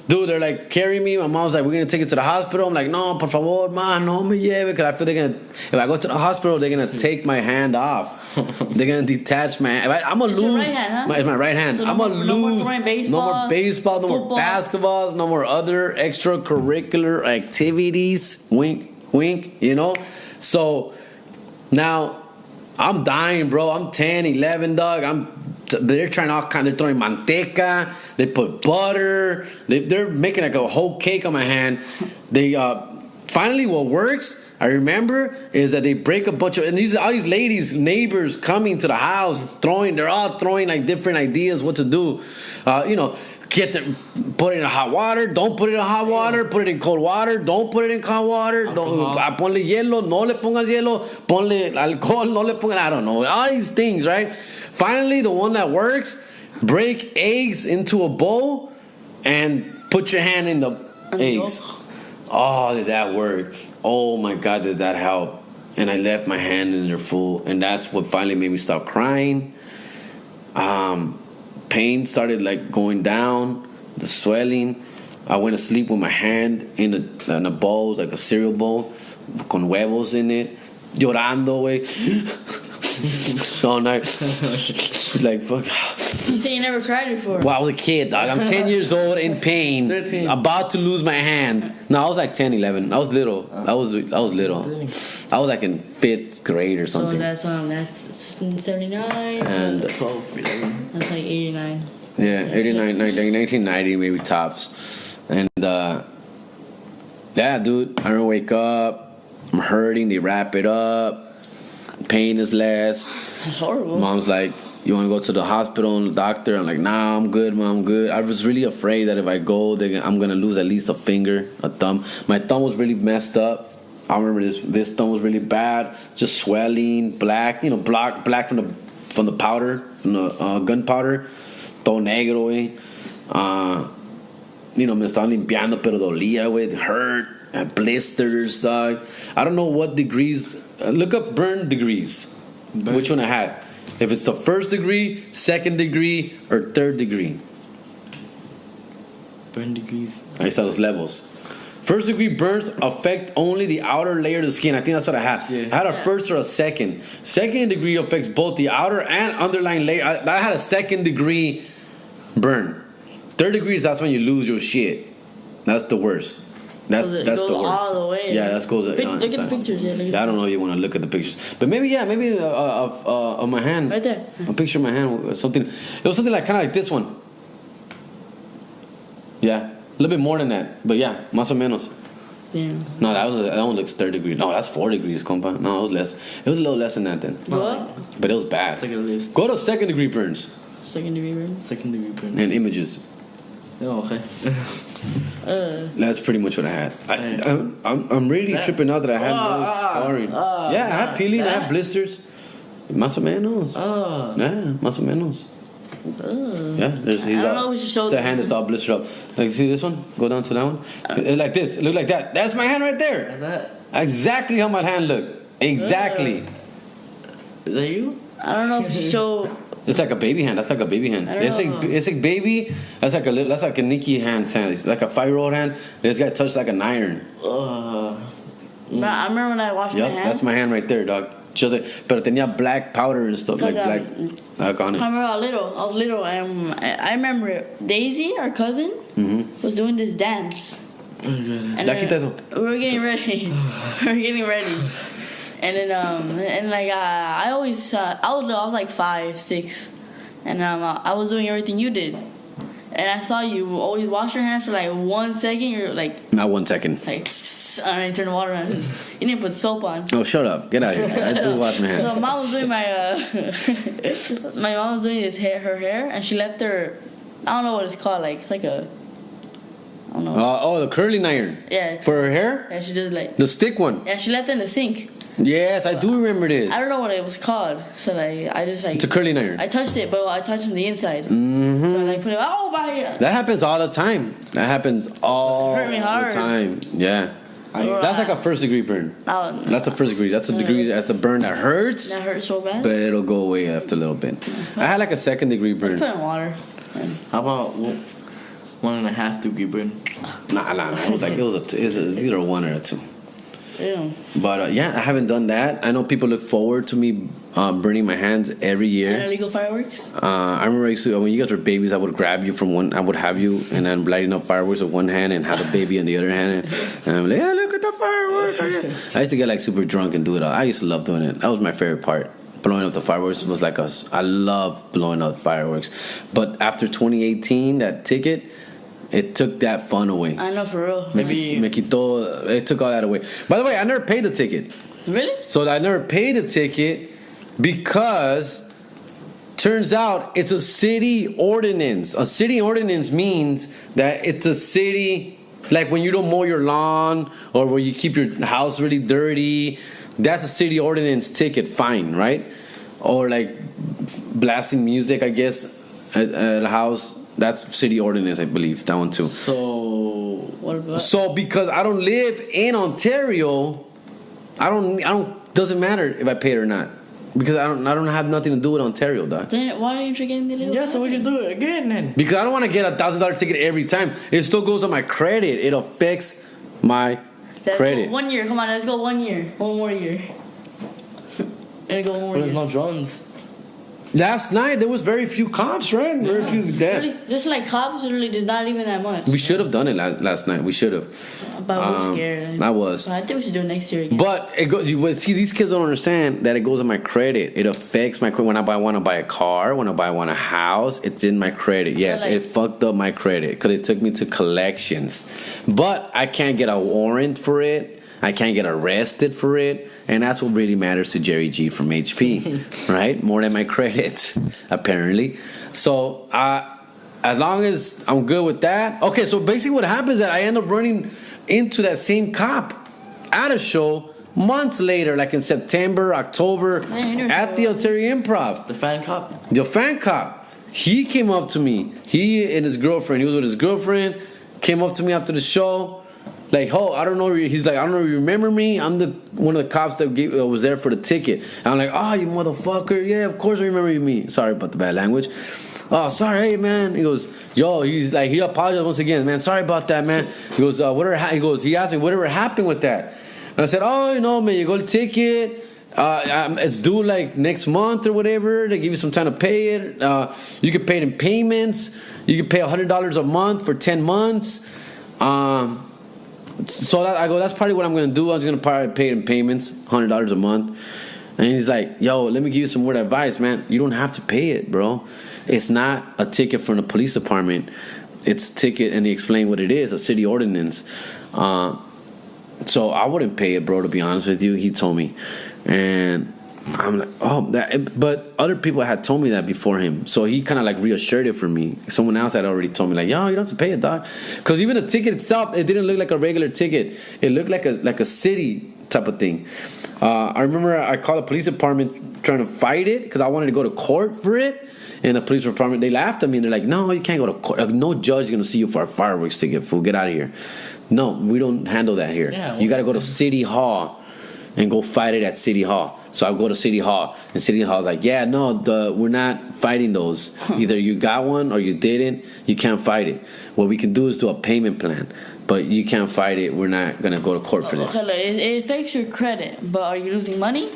Dude, they're like carrying me. My mom's like, we're gonna take it to the hospital. I'm like, no, por favor, ma, no me lleve, because I feel if I go to the hospital, they're gonna take my hand off. They're gonna detach my hand. I'm gonna lose. Your right hand, huh? It's my right hand. So I'm gonna lose. No more throwing baseball. No more baseball. No football. more basketballs. No more other extracurricular activities. Wink, wink. You know. So now I'm dying, bro. I'm 10, 11, dog. They're trying all kind. They're throwing manteca. They put butter. They're making like a whole cake on my hand. They finally, what works, I remember, is that they break a bunch of, and all these ladies, neighbors coming to the house, they're all throwing like different ideas what to do. You know, put it in hot water, don't put it in hot water, put it in cold water, don't put it in cold water, ponle hielo, no le pongas hielo, ponle alcohol, no le pongas, I don't know, all these things, right? Finally, the one that works, break eggs into a bowl and put your hand in the eggs. Oh, did that work? Oh my God, did that help? And I left my hand in there full, and that's what finally made me stop crying. Pain started like going down, the swelling, I went to sleep with my hand in a bowl, like a cereal bowl, con huevos in it, llorando, güey. So nice. Like, fuck. You say you never cried before. Well, I was a kid, dog. I'm 10 years old in pain, 13. about to lose my hand. No, I was like 10, 11. I was little. I was little. I was like in 5th grade or So something. that's 79. And 12, 11. That's like 89. Yeah, 89, 1990 maybe tops. And yeah, dude, I don't wake up. I'm hurting. They wrap it up. Pain is less. That's horrible. Mom's like, you want to go to the hospital and the doctor? I'm like, nah, I'm good, Mom, I'm good. I was really afraid that if I go, I'm going to lose at least a finger, a thumb. My thumb was really messed up. I remember this thumb was really bad. Just swelling, black, black from the powder, from the gunpowder. Todo negro, güey. Me estaban limpiando, pero dolía, güey. It hurt. And blisters, dog. I don't know what degrees. Look up burn degrees. Which one I had. If it's the 1st degree, 2nd degree, or 3rd degree. Burn degrees. Ahí están los levels. 1st degree burns affect only the outer layer of the skin. I think that's what I had. Yeah. I had a 1st or a 2nd. 2nd degree affects both the outer and underlying layer. I had a 2nd degree burn. 3rd degree is that's when you lose your shit. That's the worst. That's the worst. All the way. Yeah, that goes. Look at the pictures. Yeah, I don't know if you want to look at the pictures, but maybe of my hand. Right there. A picture of my hand was something. It was something like kind of like this one. Yeah, a little bit more than that, but yeah, más o menos. Yeah. No, that one looks 3rd degree. No, that's 4 degrees, compa. No, it was less. It was a little less than that then. What? But it was bad. It's like a list. Go to 2nd degree burns 2nd degree burn. 2nd degree burn. and images. Oh, okay. That's pretty much what I had. I'm really tripping out that I had no scarring. Yeah, I had peeling, I had blisters. Más o menos. Yeah, más o menos. Yeah, I don't know if we should show it's a hand that's all blistered up. Like, see this one? Go down to that one. It's like this. It looked like that. That's my hand right there. Like that? Exactly how my hand looked. Exactly. Is that you? I don't know if you should show. It's like a baby hand. That's like a baby hand. It's like baby. That's like a Nikki hand. It's like a 5-year-old hand. This guy touched like an iron. I remember when I washed my hand. That's my hand right there, dog. Just like, pero tenía black powder and stuff, like black on it. I remember I was little. I remember Daisy, our cousin, was doing this dance. And we were getting ready. And then, I always, I was like 5, 6, and I was doing everything you did, and I saw you always wash your hands for like 1 second. You're like, not 1 second. Like, and I turn the water on. You didn't put soap on. Oh, shut up! Get out of here! I do wash my hands. So mom was doing my mom was doing her hair, and she left her. I don't know what it's called. Like it's like a. I don't know. The curling iron. Yeah. For her hair. Yeah, she just like the stick one. Yeah, she left it in the sink. Yes, I do remember this. I don't know what it was called, so like I just like. It's a curling iron. I touched it, but I touched from the inside. Mm-hmm. So I like put it. Oh my! That happens all the time. That happens all me hard. the time. Yeah. That's like a 1st degree burn. That's a 1st degree. That's a degree. That's a burn that hurts. That hurts so bad. But it'll go away after a little bit. I had like a 2nd degree burn. Let's put in water. How about 1.5 degree burn? Nah. It was either a 1 or a 2. Yeah. But I haven't done that. I know people look forward to me burning my hands every year. And illegal fireworks. I remember when you guys were babies, I would grab you from one. I would have you and then lighting up fireworks with one hand and have the baby in the other hand. And I'm like, yeah, look at the fireworks. I used to get like super drunk and do it all. I used to love doing it. That was my favorite part. Blowing up the fireworks was like I love blowing up fireworks. But after 2018, that ticket. It took that fun away. I know, for real. It took all that away. By the way, I never paid the ticket. Really? So I never paid the ticket because turns out it's a city ordinance. A city ordinance means that it's a city, like when you don't mow your lawn or when you keep your house really dirty, that's a city ordinance ticket fine, right? Or like blasting music, I guess, at a house. That's city ordinance, I believe. That one too. So what about? So because I don't live in Ontario, I don't. Doesn't matter if I pay it or not. Because I don't have nothing to do with Ontario, dog. Then why aren't you getting the illegal? Yeah, so we should do it again then. Because I don't want to get $1,000 ticket every time. It still goes on my credit. It affects my credit. 1 year. Come on, let's go 1 year. One more year. Let's go one more But there's year. no drones. Last night there was very few cops, right? Very few dead. Really, just like cops, really, there's not even that much. We should have done it last night. We should have. But we're scared. I was. So I think we should do it next year again. But see, these kids don't understand that it goes on my credit. It affects my credit. When I want to buy a car, when I want a house, it's in my credit. Yes, Like, it fucked up my credit because it took me to collections. But I can't get a warrant for it. I can't get arrested for it. And that's what really matters to Jerry G from HP, right? More than my credit, apparently. So, as long as I'm good with that. Okay, so basically what happens is that I end up running into that same cop at a show months later, like in September, October, at the Ontario Improv. The fan cop. The fan cop. He came up to me. He and his girlfriend. He was with his girlfriend. Came up to me after the show. Like, oh, I don't know. He's like, I don't know if you remember me. I'm one of the cops that was there for the ticket. And I'm like, oh, you motherfucker. Yeah, of course I remember me. Sorry about the bad language. Oh, sorry, hey, man. He goes, yo, he's like, he apologized once again. Man, sorry about that, man. He goes, he asked me, whatever happened with that? And I said, oh, man, you got a ticket. It's due like next month or whatever. They give you some time to pay it. You can pay it in payments. You can pay $100 a month for 10 months. So I go, that's probably what I'm going to do. I'm just going to probably pay it in payments, $100 a month. And he's like, yo, let me give you some word of advice, man. You don't have to pay it, bro. It's not a ticket from the police department. It's a ticket, and he explained what it is, a city ordinance. So I wouldn't pay it, bro, to be honest with you. He told me. And I'm like, but other people had told me that before him. So he kind of like reassured it for me. Someone else had already told me like, yo, you don't have to pay it, dog. Because even the ticket itself, it didn't look like a regular ticket. It looked like a city type of thing. I remember I called the police department trying to fight it because I wanted to go to court for it. And the police department, they laughed at me. And they're like, no, you can't go to court. No judge is going to see you for a fireworks ticket, fool. Get out of here. No, we don't handle that here. Yeah, you got to go to City Hall and go fight it at City Hall. So I go to City Hall, and City Hall's like, yeah, no, we're not fighting those. Either you got one or you didn't. You can't fight it. What we can do is do a payment plan, but you can't fight it. We're not going to go to court for this. It affects your credit, but are you losing money?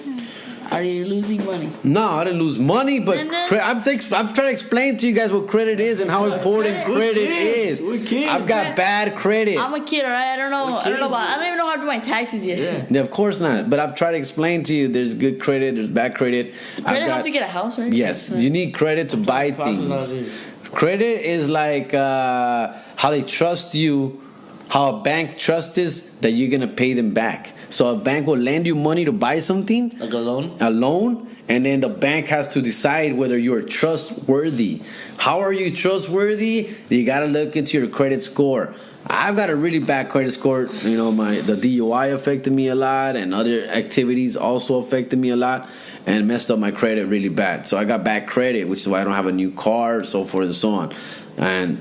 Are you losing money? No, I didn't lose money, but I'm trying to explain to you guys what credit is and how important credit is. I've got bad credit. I'm a kid, alright? I don't even know how to do my taxes yet. Yeah, of course not. But I've tried to explain to you there's good credit, there's bad credit. Credit helps you get a house, right? Yes, you need credit to buy things. Credit is like how they trust you, how a bank trusts is that you're going to pay them back. So a bank will lend you money to buy something. Like a loan? A loan. And then the bank has to decide whether you're trustworthy. How are you trustworthy? You got to look into your credit score. I've got a really bad credit score. You know, the DUI affected me a lot, and other activities also affected me a lot and messed up my credit really bad. So I got bad credit, which is why I don't have a new car, so forth and so on. And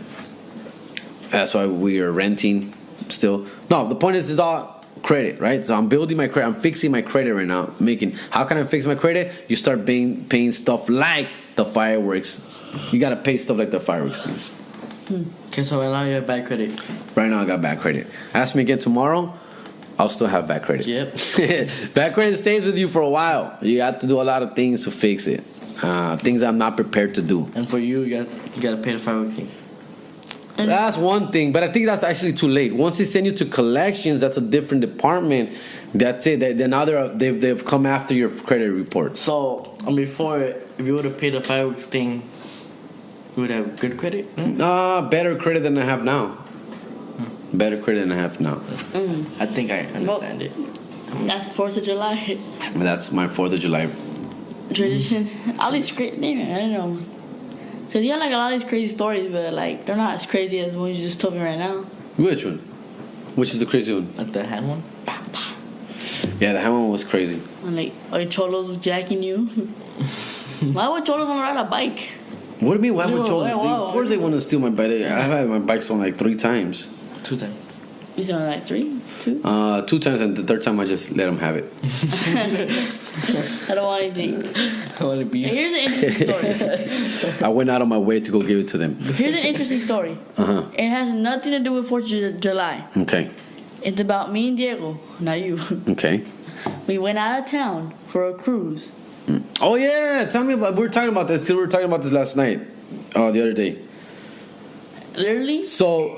that's why we are renting still. No, the point is it's all credit, right? So I'm building my credit. I'm fixing my credit right now. How can I fix my credit? You start paying stuff like the fireworks. You gotta pay stuff like the fireworks things. Okay, so right now you have bad credit. Right now I got bad credit. Ask me again tomorrow, I'll still have bad credit. Yep. Bad credit stays with you for a while. You have to do a lot of things to fix it. Things I'm not prepared to do. And for you gotta pay the fireworks thing. That's one thing, but I think that's actually too late. Once they send you to collections, that's a different department. That's it. Then now they've come after your credit report. So before, if you would have paid the fireworks thing, you would have good credit. Better credit than I have now. Better credit than I have now. I think I understand it. That's 4th of July. That's my 4th of July tradition. All these great names, I don't know. Because you have like a lot of these crazy stories, but like they're not as crazy as the ones you just told me right now. Which one? Which is the crazy one? Like the hand one? Yeah, the hand one was crazy. And like, are cholos jacking you? Why would cholos want to ride a bike? What do you mean? Why would cholos? Of course they want to steal my bike. I've had my bike stolen like 3 times. 2 times. You said like 3, 2. 2 times, and the third time I just let them have it. I don't want anything. I want to be. Here's an interesting story. I went out of my way to go give it to them. Here's an interesting story. It has nothing to do with 4th of July. Okay. It's about me and Diego, not you. Okay. We went out of town for a cruise. Oh yeah, tell me about. We were talking about this because we were talking about this last night, the other day. Literally. So,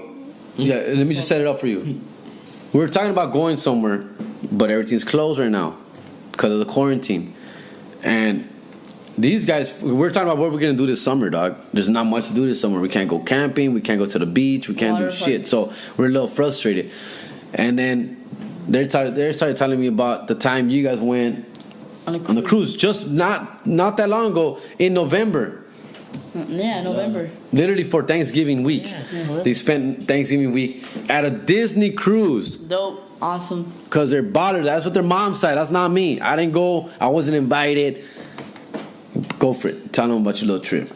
yeah, let me just set it up for you. We were talking about going somewhere, but everything's closed right now because of the quarantine. And these guys, we're talking about what we're gonna do this summer, dog. There's not much to do this summer. We can't go camping. We can't go to the beach. We can't do shit. So we're a little frustrated. And then they started telling me about the time you guys went on the cruise, just not that long ago in November. Yeah, November. Literally for Thanksgiving week. Yeah. They spent Thanksgiving week at a Disney cruise. Dope. Awesome. Because they're ballers. That's what their mom said. That's not me. I didn't go. I wasn't invited. Go for it. Tell them about your little trip.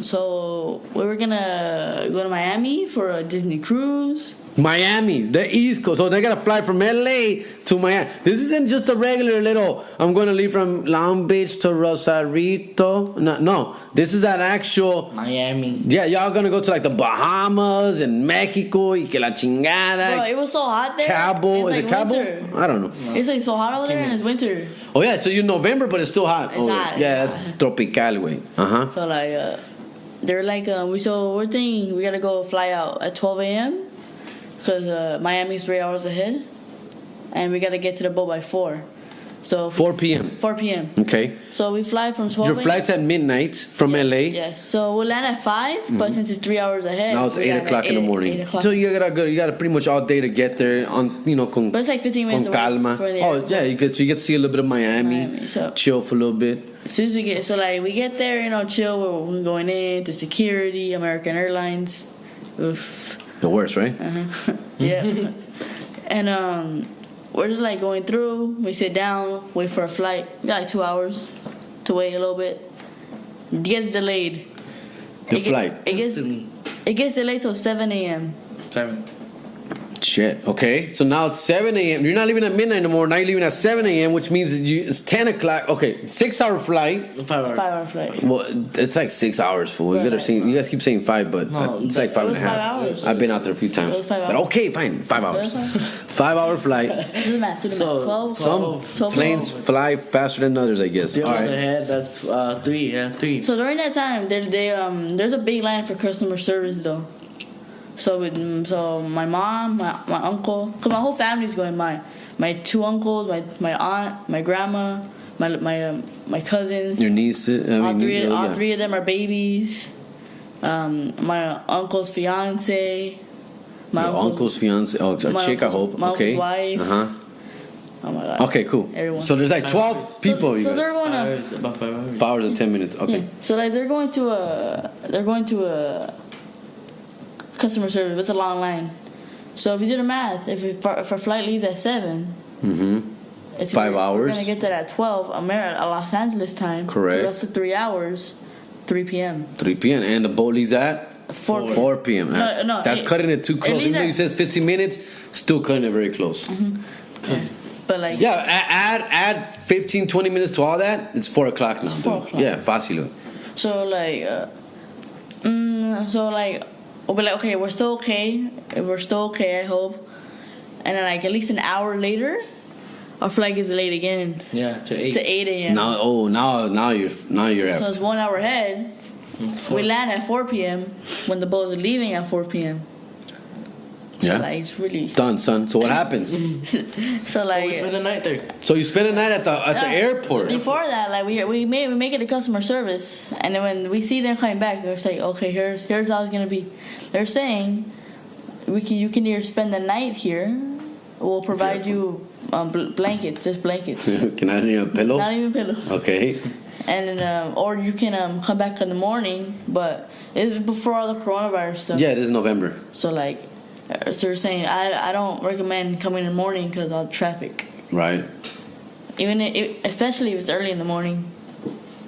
So we were gonna go to Miami for a Disney cruise. Miami, the East Coast. So they gotta fly from LA to Miami. This isn't just a regular little, I'm gonna leave from Long Beach to Rosarito. No. This is an actual Miami. Yeah, y'all gonna go to like the Bahamas and Mexico y que la chingada. Bro, it was so hot there. Cabo. It's Is like it Cabo? winter. I don't know. It's like so hot over there and it's winter. Oh yeah, so you're November, but it's still hot. It's hot. Yeah, It's that's hot. tropical way. So like, they're like, we're thinking we gotta go fly out at 12 a.m. because Miami's 3 hours ahead, and we gotta get to the boat by 4. So 4 p.m. 4 p.m. Okay. So we fly from 12. Your flight's at midnight from LA. Yes. So we'll land at 5, but since it's 3 hours ahead, Now it's we 8 land o'clock at in the 8 morning. o'clock. So you gotta pretty much all day to get there on con, But it's like 15 minutes con away calma. from the Oh airport. yeah, you get to see a little bit of Miami so chill for a little bit. as soon as we get, so like we get there, chill. We're going in to security, American Airlines. Oof. The worst, right? Yeah. And we're just like going through. We sit down, wait for a flight. We got like 2 hours to wait a little bit. It gets delayed. The flight. It gets delayed till 7 a.m. 7. Shit. Okay. So now it's 7 a.m. You're not leaving at midnight anymore. Now you're leaving at 7 a.m., which means it's 10 o'clock. Okay, 6-hour flight. 5 hours. 5 hour flight. Well, it's like 6 hours, fool. You guys keep saying 5, but No, it's like 5 and a half. 5 hours. I've been out there a few times. It was 5 But hours. okay, fine. 5 hours. 5-hour flight. Do the math. So, 12. Some 12 planes fly faster than others, I guess. The All other right. head, that's 3. Yeah, 3. So during that time, there's a big line for customer service though. So my mom, my uncle, because my whole family's going. My 2 uncles, my aunt, my grandma, my cousins. Your niece. All three of them are babies. My uncle's fiance. Your uncle's fiance. Oh, a chick, I hope. My Okay. uncle's wife. Uh-huh. Oh my god. Okay, cool. Everyone. So there's like 12 people. So you they're guys. going to. About 5 hours. 5 hours and 10 minutes. Okay. Yeah. So like they're going to a customer service. It's a long line. So if you do the math, if our flight leaves at 7, it's 5 hours. We're gonna get there at 12 Los Angeles time. Correct. That's 3 hours. 3 p.m. 3 p.m. And the boat leaves at 4 p.m. That's cutting it too close. Even though you says 15 minutes, still cutting it very close. But like add 15, 20 minutes to all that. It's 4 o'clock now. 4 o'clock. Yeah, fácil. So like we'll be like, okay, we're still okay. We're still okay, I hope. And then like at least an hour later, our flight gets delayed again. Yeah, to 8. To 8 a.m. Now you're So at. it's 1 hour ahead. We land at 4 p.m. when the boat is leaving at 4 p.m. So Yeah. like it's really Done, son. So what happens? so like We spent the night there. So you spend the night at the airport. Before that, like we make it to customer service, and then when we see them coming back, they're saying, okay, here's how it's gonna be. They're saying you can either spend the night here, we'll provide you blankets, just blankets, Can I need a pillow? not even pillows. Okay. And then, or you can come back in the morning, but it's before all the coronavirus stuff. Yeah, it is November. So like, so they're saying I don't recommend coming in the morning because of traffic. Right. Especially if it's early in the morning.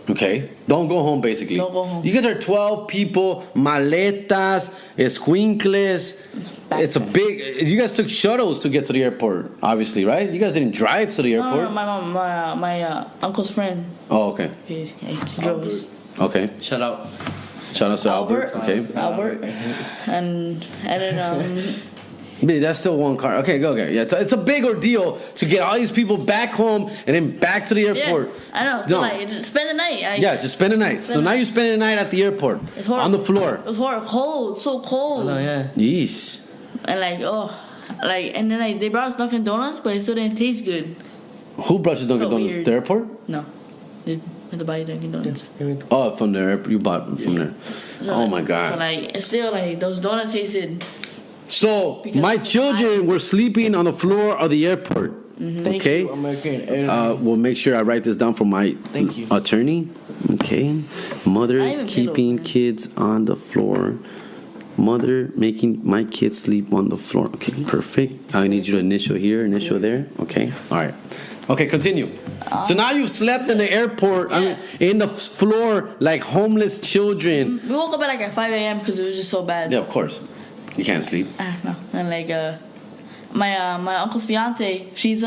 Okay. Don't go home, basically. Don't go home. You guys are 12 people, maletas, escuincles. It's a big... You guys took shuttles to get to the airport, obviously, right? You guys didn't drive to the airport? No, my uncle's friend. Oh, okay. He drove us. Okay. Shout out. Shout out to Albert. Okay. Albert. And then... That's still one car. Okay, go. Okay, yeah, it's a big ordeal to get all these people back home and then back to the airport. Yeah, I know. So like, just spend the night. Just spend the night. So now you're spending the night at the airport. It's horrible. On the floor. It was horrible. Cold. So cold. Oh yeah. Yeesh. And and then they brought us Dunkin' Donuts, but it still didn't taste good. Who brought you Dunkin' Donuts? Weird. The airport? No. They had to buy Dunkin' Donuts. Oh, from the airport. You bought from there. So Oh my God. So it's still those donuts tasted. So my children were sleeping on the floor of the airport. Thank Okay. you, American Airlines. We'll make sure I write this down for my Thank you. attorney. Okay. Mother even keeping pillow. kids on the floor. Mother making my kids sleep on the floor. Okay, perfect. I need you to initial here, initial there. Okay. All right. Okay, continue. So now you've slept in the airport, in the floor like homeless children. We woke up at 5 a.m. because it was just so bad. Yeah, of course. You can't sleep. No. And my uncle's fiance, she's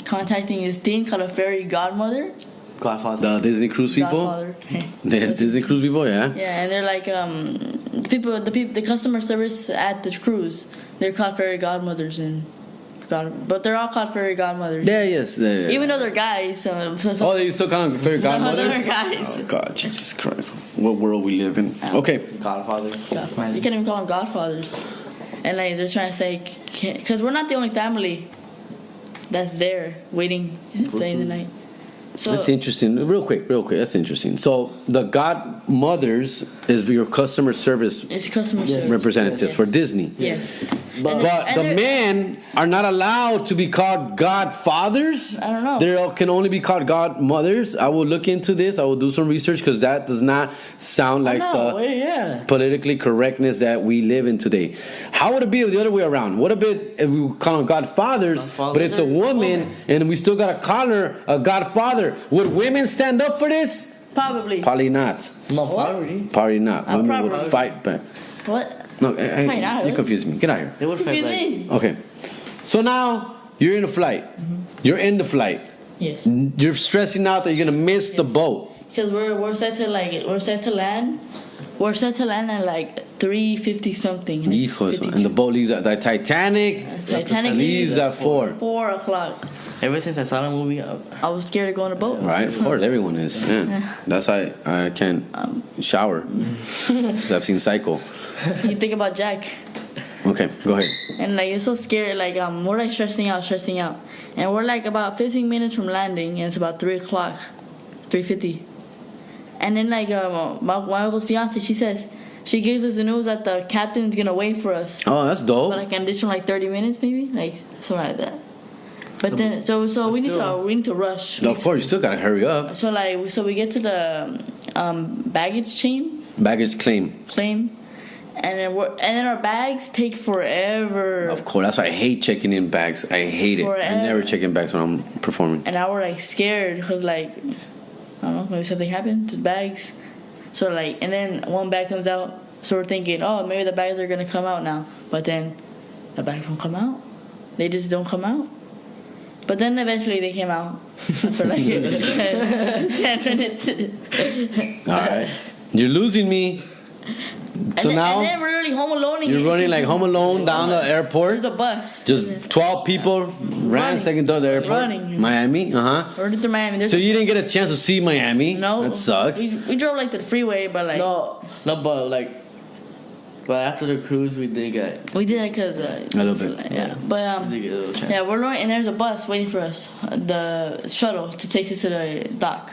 contacting this thing called a fairy godmother. Godfather. The Disney cruise people. Godfather. The Disney cruise people, yeah. Yeah, and they're like the customer service at the cruise. They're called fairy godmothers but they're all called fairy godmothers. Yeah, yes. Yeah. Even though they're guys. So They still kind of fairy some of godmothers? them are guys. Oh, God, Jesus Christ. What world we live in. Okay. Godfather. You can't even call them godfathers. And they're trying to say, because we're not the only family that's there waiting, playing the night. So That's interesting. Real quick. That's interesting. So the godmothers is your customer service it's customer service. representatives for Disney. Yes. But the men are not allowed to be called godfathers. I don't know. They can only be called godmothers. I will look into this. I will do some research because that does not sound like the politically correctness that we live in today. How would it be the other way around? What if we call them godfathers, but it's a woman and we still got to call her a godfather? Would women stand up for this? Probably. Probably not. No, probably. Probably not. Women probably. would fight back. What? No, not. you confused me. Get out here. They would fight back. Me? Okay. So now you're in a flight. You're in the flight. Yes. You're stressing out that you're gonna miss the boat. Because we're set to land. We're set to land at 3:50 something. Hijos. And the boat leaves at the Titanic. Titanic leaves at 4. 4 o'clock. Ever since I saw the movie, I was scared to go on a boat. Right, of course, everyone is. Yeah. That's why I can't shower. 'Cause I've seen Psycho. You think about Jack. Okay, go ahead. And it's so scary. We're stressing out. And we're about 15 minutes from landing, and it's about 3 o'clock, 3:50. And then my uncle's fiance, she gives us the news that the captain's gonna wait for us. Oh, that's dope. For an additional 30 minutes, maybe something like that. But then so we need to rush. Of course, you still gotta hurry up. So we get to the baggage Baggage claim. and then our bags take forever. Of course, that's why I hate checking in bags. I hate it. I never check in bags when I'm performing. And now we're scared because I don't know, maybe something happened to the bags. So and then one bag comes out. So we're thinking, oh, maybe the bags are gonna come out now. But then the bags don't come out. They just don't come out. But then eventually they came out for 10 minutes. All right, you're losing me. So now and then we're literally home alone. You're running like Home Alone down the airport. There's a bus. Just 12 people ran second to the airport. Running. Miami, We're through Miami. So you didn't get a chance to see Miami? No. That sucks. We drove to the freeway, but but after the cruise we did get. we did it because a little bit. yeah. But We did get a little chance. yeah, we're running, and there's a bus waiting for us, the shuttle to take us to the dock.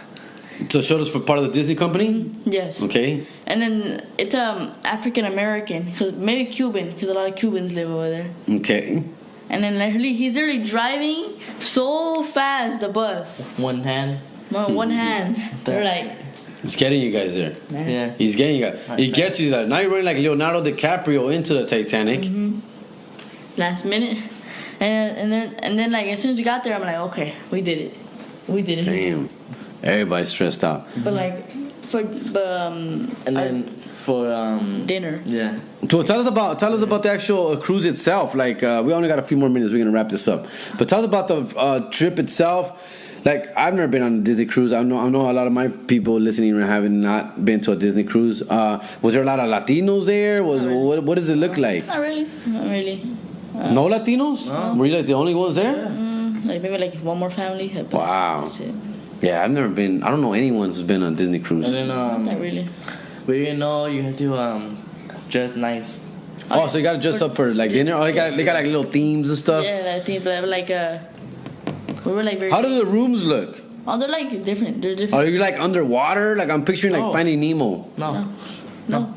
So showed us for part of the Disney company? Yes. Okay. And then it's African American, because maybe Cuban, because a lot of Cubans live over there. Okay. And then he's literally driving so fast the bus. One hand. One hand. They're He's getting you guys there. Yeah. He's getting you guys. He gets you there. Now you're running like Leonardo DiCaprio into the Titanic. last minute. And then as soon as we got there, I'm like, okay, we did it. Damn. Everybody's stressed out. But like And then for dinner. Yeah. So tell us about the actual cruise itself. Like we only got a few more minutes. We're gonna wrap this up. But tell us about the trip itself. Like I've never been on a Disney cruise. I know a lot of my people listening haven't not been to a Disney cruise. Was there a lot of Latinos there? What does it look like? Not really. No Latinos? No. Were you like the only ones there? Like maybe like one more family. But Wow. That's it. Yeah, I've never been. I don't know anyone who's been on a Disney cruise. And then Not really. we didn't know you had to dress nice. Oh, so you gotta dress up for like dinner? Oh, they got like little themes and stuff. Yeah, I think like we were like very. How do the rooms look? Oh, they're like different. They're Are different. you like underwater? Like I'm picturing like No. Finding Nemo. No.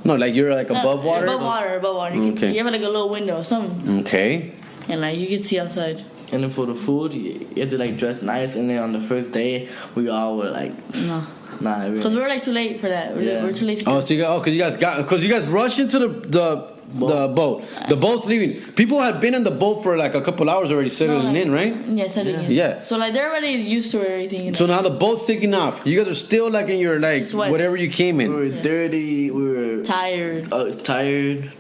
No, like you're like above water. Above water. Okay. You have like a little window or something, Okay. and like you can see outside. And then for the food, you had to like dress nice. And then on the first day, we all were like, No, nah. because we were like too late for that. Yeah. We're too late. Oh, so because you guys rushed into the boat. The boat's leaving. People had been in the boat for like a couple hours already settling in, right? Yeah, settling in. Yeah. So like they're already used to everything. You know? So now the boat's taking off. You guys are still like in your like Sweats. whatever you came We in. were dirty. We were Tired. tired.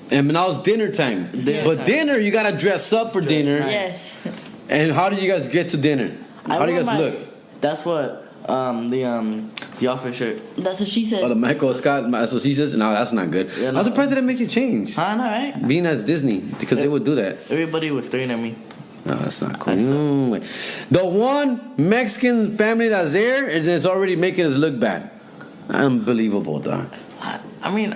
And now it's dinner time. But dinner, you gotta dress up for dinner. nice. Yes. And how did you guys get to dinner? How do you guys look? That's what the office shirt. That's what she said. Oh, the Michael Scott, that's what she says. No, that's not good. Yeah, I'm no. surprised they didn't make you change. Huh? Not right. Being as Disney, because they would do that. Everybody was staring at me. No, that's not cool. The one Mexican family that's there is already making us look bad. Unbelievable, dog. I mean.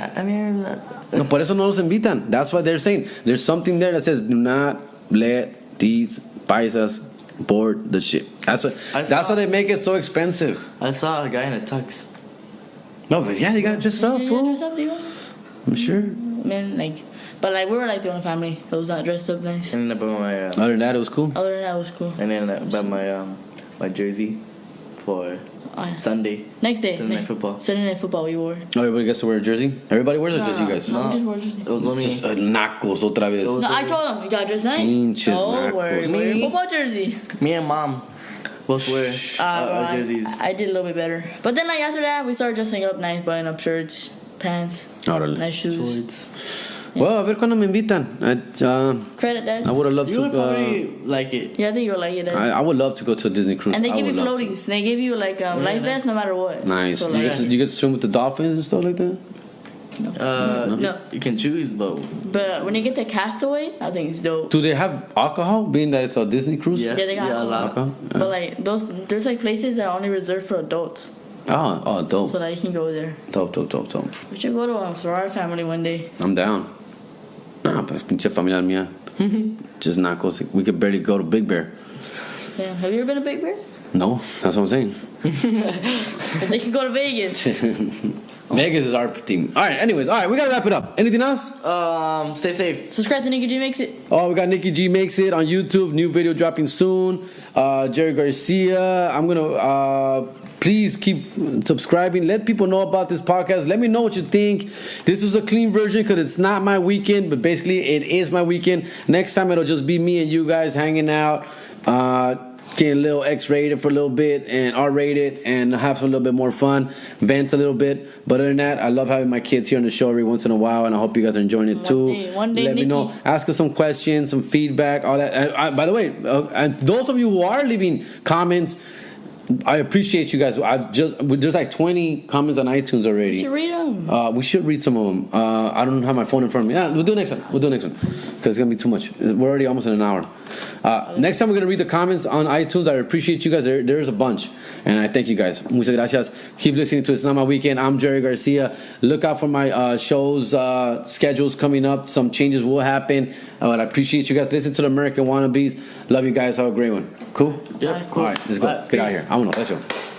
No, por eso no los invitan. That's what they're saying. There's something there that says, do not let these paisas board the ship. That's why they make it so expensive. I saw a guy in a tux. No, but yeah, they gotta dress up, Yeah, fool. dress up, you I'm sure. man, like, but like we were like the only family that was not dressed up nice. And then about my Other than that, it was cool. Other than that, it was cool. and then about my jersey for Oh, yeah. Sunday. Next day, Sunday night football. Sunday night football, we wore. Oh, everybody gets to wear a jersey? Everybody wears a jersey, you guys? No, we just wore jersey. It was only Just nacos otra vez. No, I told him, you got dressed nice. Pinches No, wear nacos. your football jersey. me and mom both wear our jerseys. I did a little bit better. But then, like, after that, we started dressing up nice, button up shirts, pants, Órale. nice shoes. Shorts. Well, a ver cuando me invitan. Credit, Dad. I would have loved You would to. probably like it. Yeah, I think you'll like it, Dad. I would love to go to a Disney cruise. And they I give you would love to. floaties. They give you, like, life vests no matter what. Nice. So, You like, get to swim with the dolphins and stuff like that? No. You can choose, but But when you get to Castaway, I think it's dope. Do they have alcohol, being that it's a Disney cruise? yeah, Yeah, they got a lot. Alcohol? But, like, there's, like, places that are only reserved for adults. Oh, dope. So that you can go there. Dope. We should go to for our family one day. I'm down. Nah, pues pinche familia mía. Just nacos. We could barely go to Big Bear. Yeah. Have you ever been to Big Bear? No, that's what I'm saying. If they can go to Vegas. Vegas is our team. All right, we gotta wrap it up. Anything else? Stay safe. Subscribe to Nicky G Makes It. Oh, we got Nikki G Makes It on YouTube. New video dropping soon. Jerry Garcia. I'm gonna please keep subscribing. Let people know about this podcast. Let me know what you think. This was a clean version because it's not my weekend, but basically it is my weekend. Next time it'll just be me and you guys hanging out. Getting a little X-rated for a little bit and R-rated and have a little bit more fun, vent a little bit. But other than that, I love having my kids here on the show every once in a while, and I hope you guys are enjoying it too. One day, Let me Nikki. know. Ask us some questions, some feedback, all that. And by the way, and those of you who are leaving comments, I appreciate you guys. There's like 20 comments on iTunes already. You should read them. We should read some of them. I don't have my phone in front of me. Yeah, we'll do next one. Because it's going to be too much. We're already almost in an hour. Next time we're going to read the comments on iTunes. I appreciate you guys. There's a bunch. And I thank you guys. Muchas gracias. Keep listening to It's Not My Weekend. I'm Jerry Garcia. Look out for my shows, schedules coming up. Some changes will happen. But I appreciate you guys. Listen to the American Wannabes. Love you guys. Have a great one. Cool? Yeah, cool. All right, let's go. Bye. Get out of here. Vámonos. Let's go.